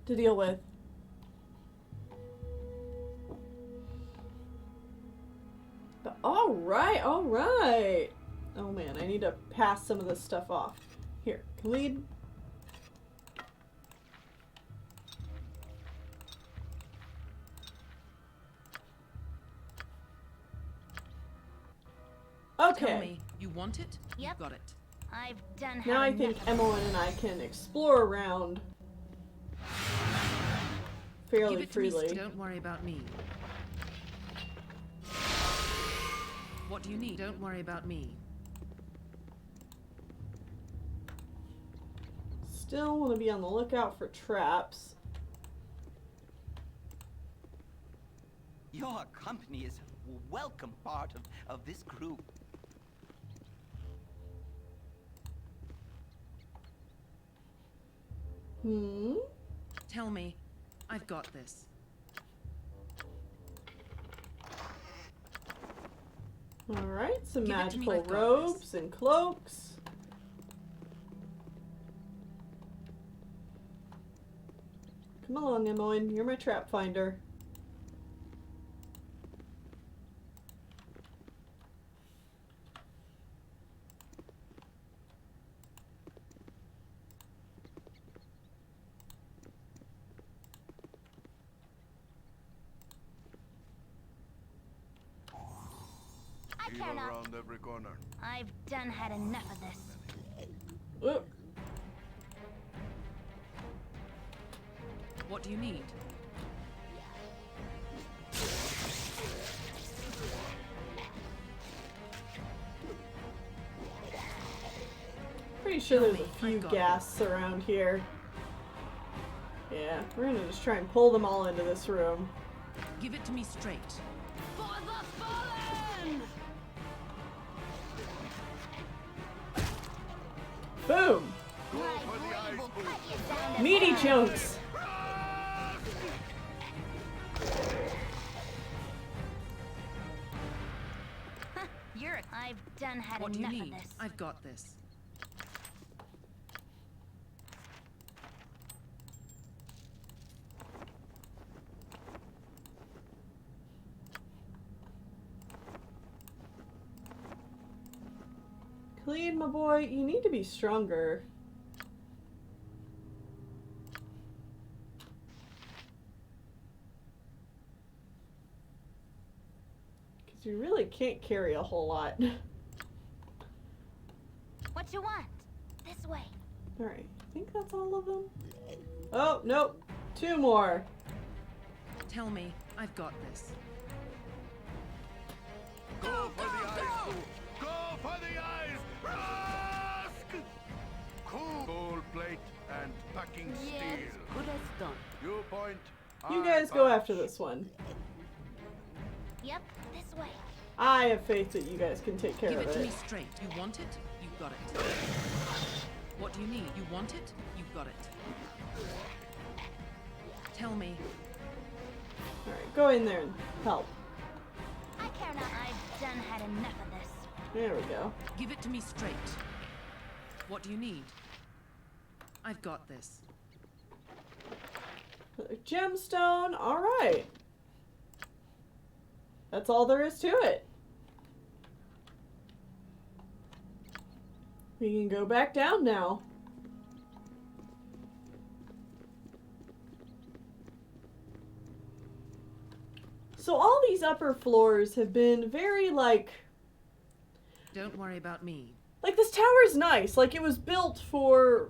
to deal with. But alright, alright. Oh man, I need to pass some of this stuff off. Here, Khalid. Okay. Tell me, you want it? Yep. Got it. I've done. Now I think Emmeline and I can explore around fairly Give it freely. To me. Don't worry about me. What do you need? Don't worry about me. Still want to be on the lookout for traps. Your company is a welcome part of this group. Tell me, I've got this. Alright, some Give it to me, magical I've got robes and cloaks. Come along, Emmeline. You're my trap finder. Heal around every corner. I've done had enough of this. Ooh. What do you need? Pretty sure there's a few ghasts around here. Yeah, we're gonna just try and pull them all into this room. Give it to me straight. For the fallen! Boom! Go for the ice boom. Meaty chunks! I've done had What do you enough need? of this. I've got this. Khalid, my boy, you need to be stronger. Because you really can't carry a whole lot. What you want? This way. Alright, I think that's all of them. Oh, nope. 2 more. Tell me, I've got this. Go for the ice boom. Go for the eyes. Rask! Cool. Gold plate and packing Yes, steel. good as done. You point. You I guys go punch. after this one. Yep, this way. I have faith that you guys can take care Give of it to it. me straight. You want it? You've got it. What do you need? You want it? You've got it. Tell me. Alright, go in there and help. I care not. I've done had enough of this. There we go. Give it to me straight. What do you need? I've got this. Another gemstone. Alright. That's all there is to it. We can go back down now. So all these upper floors have been very Don't worry about me. like this tower's nice. Like it was built for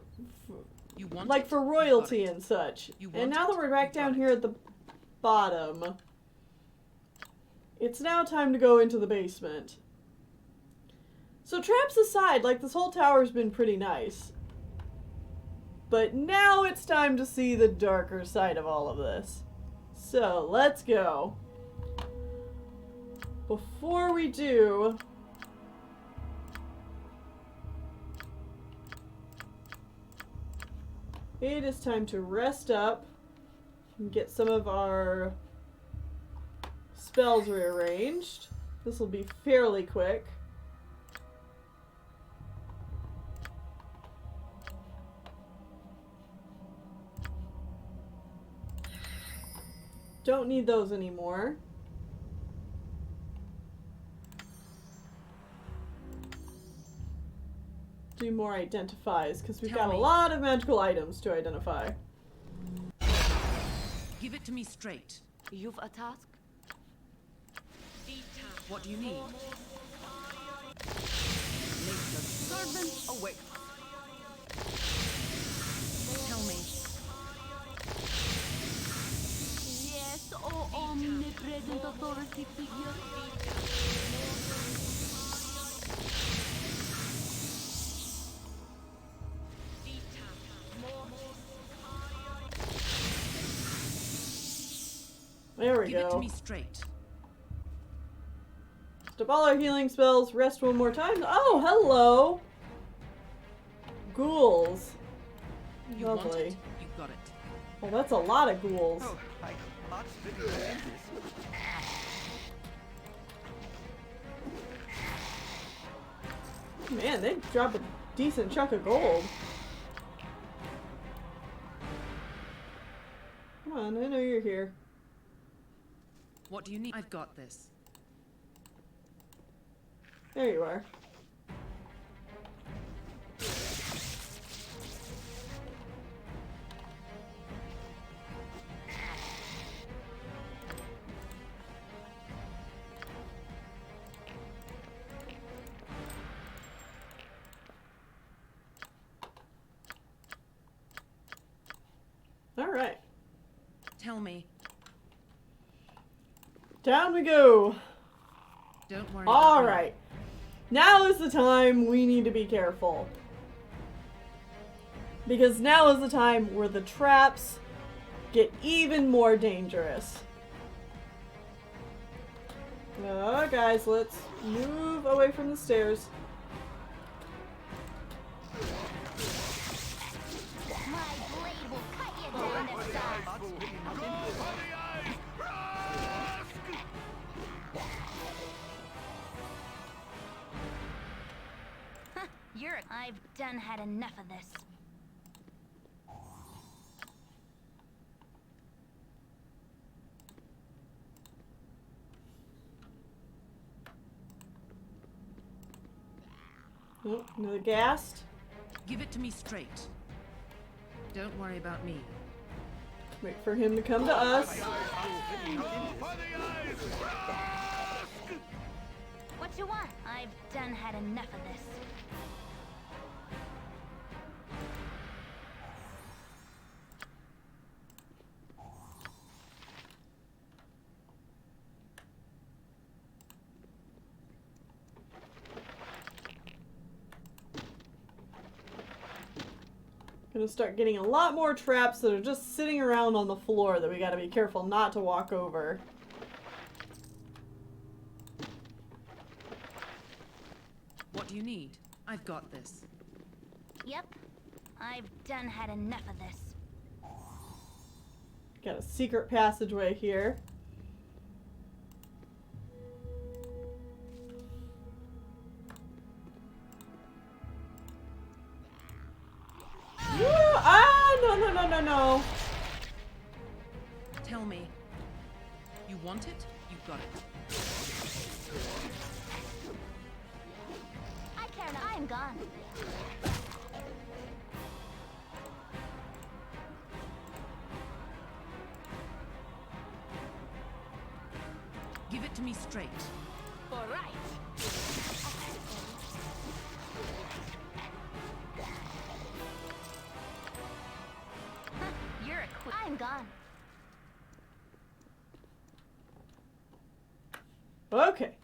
You want like it? for You've got royalty it. and such. You And want now it? that we're back You've down got here it. at the bottom, it's now time to go into the basement. So traps aside, like this whole tower's been pretty nice. But now it's time to see the darker side of all of this. So let's go. Before we do, it is time to rest up and get some of our spells rearranged. This will be fairly quick. Don't need those anymore. Do more identifies, because we've Tell got a me. lot of magical items to identify. Give it to me straight. You've a task? What do you need? Nature's servant away. Tell me. Yes, oh omnipresent authority figure. There we Give it to go. me straight. Stop all our healing spells. Rest one more time. Oh, hello! Ghouls. You want Lovely. it? You've got it. Oh, that's a lot of ghouls. Oh, I can't fit you in this. Man, they drop a decent chunk of gold. Come on, I know you're here. What do you need? I've got this. There you are. All right. Tell me. Down we go. Don't worry. All about me. right. Now is the time we need to be careful. Because now is the time where the traps get even more dangerous. Guys, let's move away from the stairs. My blade will cut you down to size. Go for the eyes! Rusk! I've done had enough of this. Oh, another ghast. Give it to me straight. Don't worry about me. Wait for him to come to us. Go for the eyes! Rusk! What you want? I've done had enough of this. Gonna start getting a lot more traps that are just sitting around on the floor that we gotta be careful not to walk over. What do you need? I've got this. Yep. I've done had enough of this. Got a secret passageway here. No. Tell me. You want it? You got it. I care not. I am gone. Give it to me straight. All right. You're a queen. I'm gone. Okay.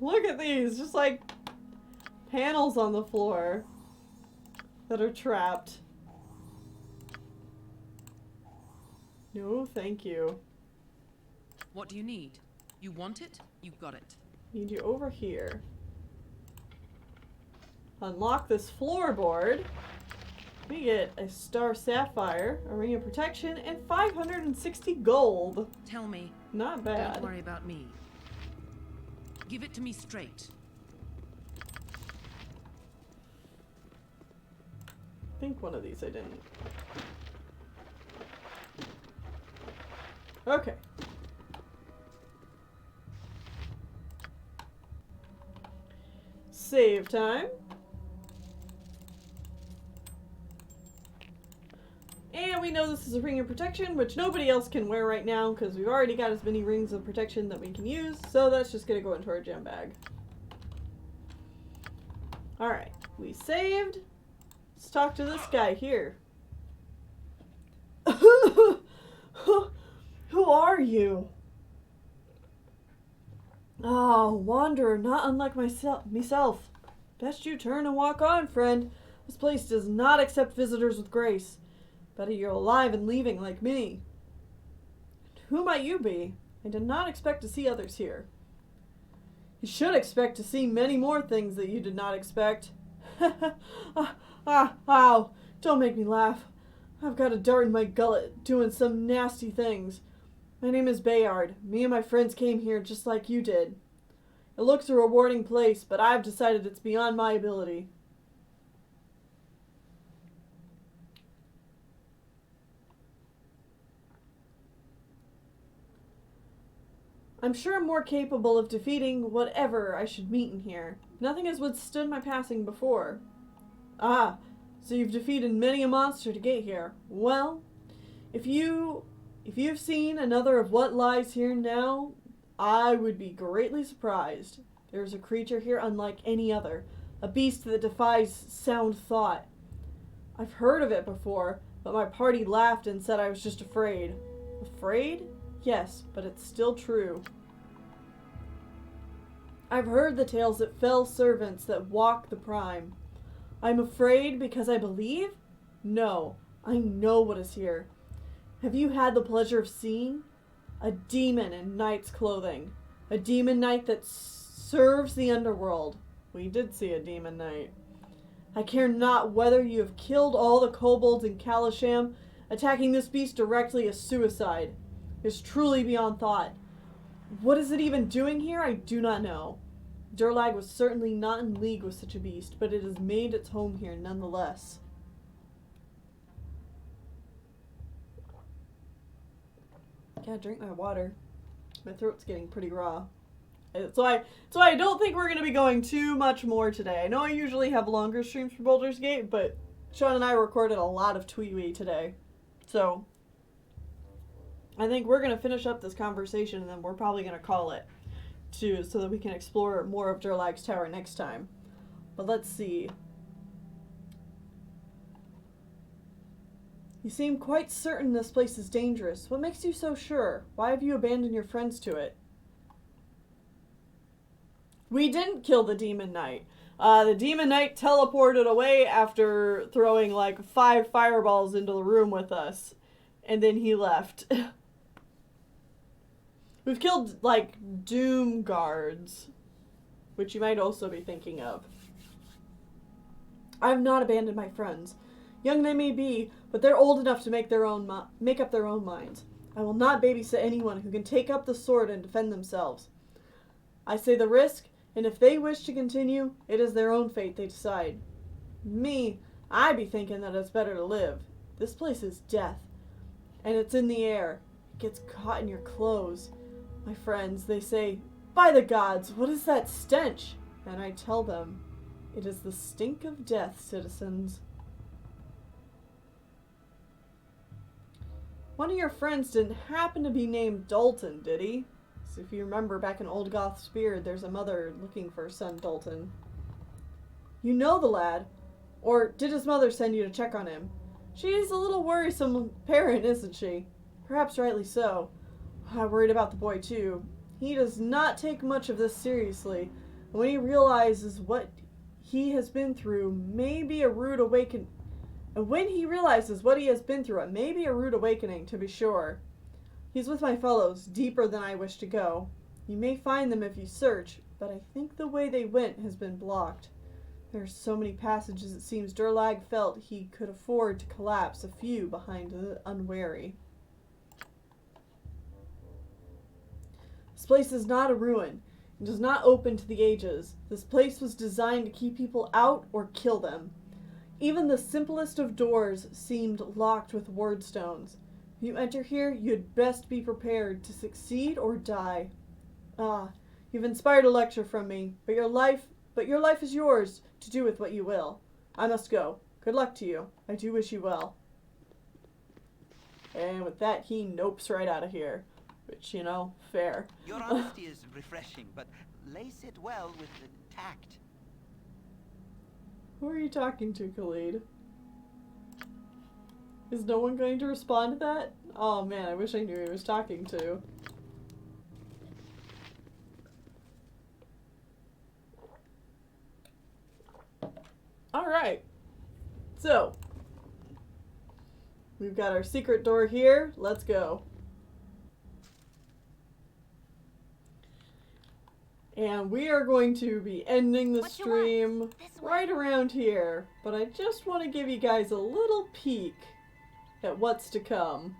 Look at these, just like panels on the floor that are trapped. No, thank you. What do you need? You want it? You got it. Need you over here. Unlock this floorboard. We get a star sapphire, a ring of protection, and 560 gold. Tell me. Not bad. Don't worry about me. Give it to me straight. I think one of these I didn't. Okay. Save time. And we know this is a ring of protection, which nobody else can wear right now because we've already got as many rings of protection that we can use, so that's just going to go into our gem bag. Alright, we saved. Let's talk to this guy here. Who are you? Oh, wanderer, not unlike myself. Best you turn and walk on, friend. This place does not accept visitors with grace. Better you're alive and leaving like me. Who might you be? I did not expect to see others here. You should expect to see many more things that you did not expect. Ow. Don't make me laugh. I've got a dart in my gullet doing some nasty things. My name is Bayard. Me and my friends came here just like you did. It looks a rewarding place, but I've decided it's beyond my ability. I'm sure I'm more capable of defeating whatever I should meet in here. Nothing has withstood my passing before. Ah, so you've defeated many a monster to get here. Well, if you've seen another of what lies here now, I would be greatly surprised. There's a creature here unlike any other, a beast that defies sound thought. I've heard of it before, but my party laughed and said I was just afraid. Afraid? Yes, but it's still true. I've heard the tales of fell servants that walk the prime. I'm afraid because I believe? No, I know what is here. Have you had the pleasure of seeing? A demon in knight's clothing. A demon knight that serves the underworld. We did see a demon knight. I care not whether you have killed all the kobolds in Kalasham. Attacking this beast directly is suicide. It's truly beyond thought. What is it even doing here? I do not know. Durlag was certainly not in league with such a beast, but it has made its home here nonetheless. Gotta drink my water. My throat's getting pretty raw. That's why I don't think we're going to be going too much more today. I know I usually have longer streams for Baldur's Gate, but Sean and I recorded a lot of Tweewee today. So I think we're going to finish up this conversation and then we're probably going to call it too, so that we can explore more of Durlag's Tower next time. But let's see. You seem quite certain this place is dangerous. What makes you so sure? Why have you abandoned your friends to it? We didn't kill the Demon Knight. The Demon Knight teleported away after throwing like 5 fireballs into the room with us. And then he left. We've killed, like, Doom guards, which you might also be thinking of. I have not abandoned my friends. Young they may be, but they're old enough to make up their own minds. I will not babysit anyone who can take up the sword and defend themselves. I say the risk, and if they wish to continue, it is their own fate they decide. Me, I be thinking that it's better to live. This place is death, and it's in the air. It gets caught in your clothes. My friends, they say, by the gods, what is that stench? And I tell them, it is the stink of death, citizens. One of your friends didn't happen to be named Dalton, did he? So if you remember back in Old Goth's Beard, there's a mother looking for her son Dalton. You know the lad. Or did his mother send you to check on him? She's a little worrisome parent, isn't she? Perhaps rightly so. I'm worried about the boy too. He does not take much of this seriously. And when he realizes what he has been through, may be a rude awakening. And when he realizes what he has been through, it may be a rude awakening, to be sure. He's with my fellows, deeper than I wish to go. You may find them if you search, but I think the way they went has been blocked. There are so many passages it seems Durlag felt he could afford to collapse a few behind the unwary. This place is not a ruin. It is not open to the ages. This place was designed to keep people out or kill them. Even the simplest of doors seemed locked with ward stones. If you enter here, you'd best be prepared to succeed or die. Ah, you've inspired a lecture from me, but your life is yours to do with what you will. I must go. Good luck to you. I do wish you well. And with that, he nopes right out of here. Which, you know, fair. Your honesty is refreshing, but lace it well with the tact. Who are you talking to, Khalid? Is no one going to respond to that? Oh man, I wish I knew who he was talking to. Alright. So, we've got our secret door here. Let's go. And we are going to be ending the stream right around here. But I just want to give you guys a little peek at what's to come.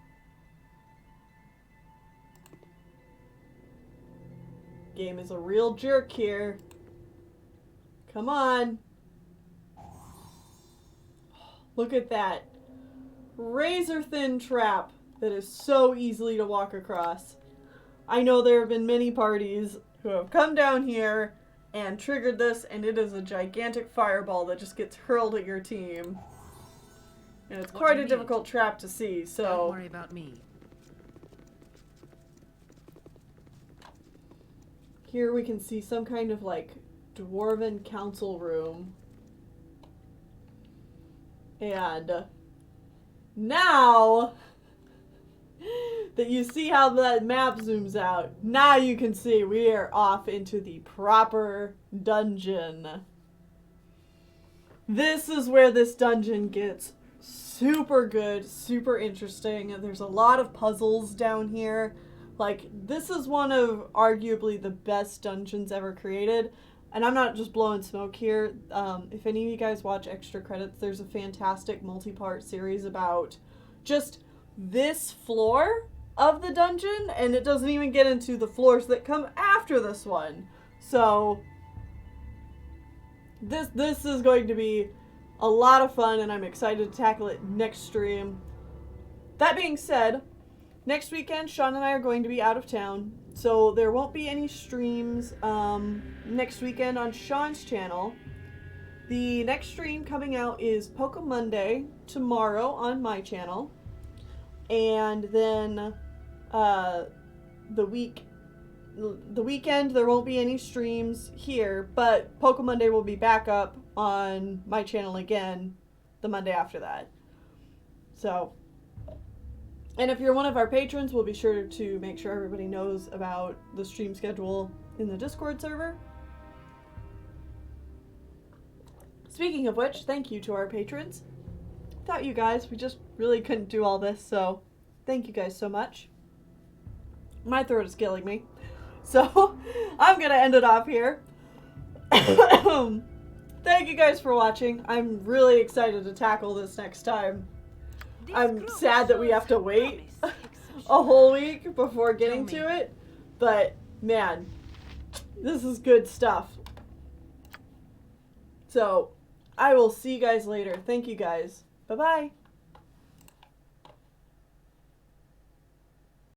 Game is a real jerk here. Come on. Look at that. Razor thin trap that is so easily to walk across. I know there have been many parties who have come down here and triggered this, and it is a gigantic fireball that just gets hurled at your team. And it's quite a difficult trap to see, so... Don't worry about me. Here we can see some kind of, like, dwarven council room. And now that you see how that map zooms out, now you can see we are off into the proper dungeon. This is where this dungeon gets super good, super interesting. There's a lot of puzzles down here. Like, this is one of arguably the best dungeons ever created. And I'm not just blowing smoke here. If any of you guys watch Extra Credits, there's a fantastic multi-part series about just this floor of the dungeon, and it doesn't even get into the floors that come after this one. So this is going to be a lot of fun, and I'm excited to tackle it next stream. That being said, next weekend Sean and I are going to be out of town, so there won't be any streams next weekend on Sean's channel. The next stream coming out is Poke Monday tomorrow on my channel. And then the weekend there won't be any streams here, but Poke Monday will be back up on my channel again the Monday after that. So, and if you're one of our patrons, we'll be sure to make sure everybody knows about the stream schedule in the Discord server. Speaking of which, thank you to our patrons. Without you guys, we just really couldn't do all this, so Thank you guys so much. My throat is killing me. So, I'm going to end it off here. Thank you guys for watching. I'm really excited to tackle this next time. I'm sad that we have to wait a whole week before getting to it. But, man, this is good stuff. So, I will see you guys later. Thank you guys. Bye-bye.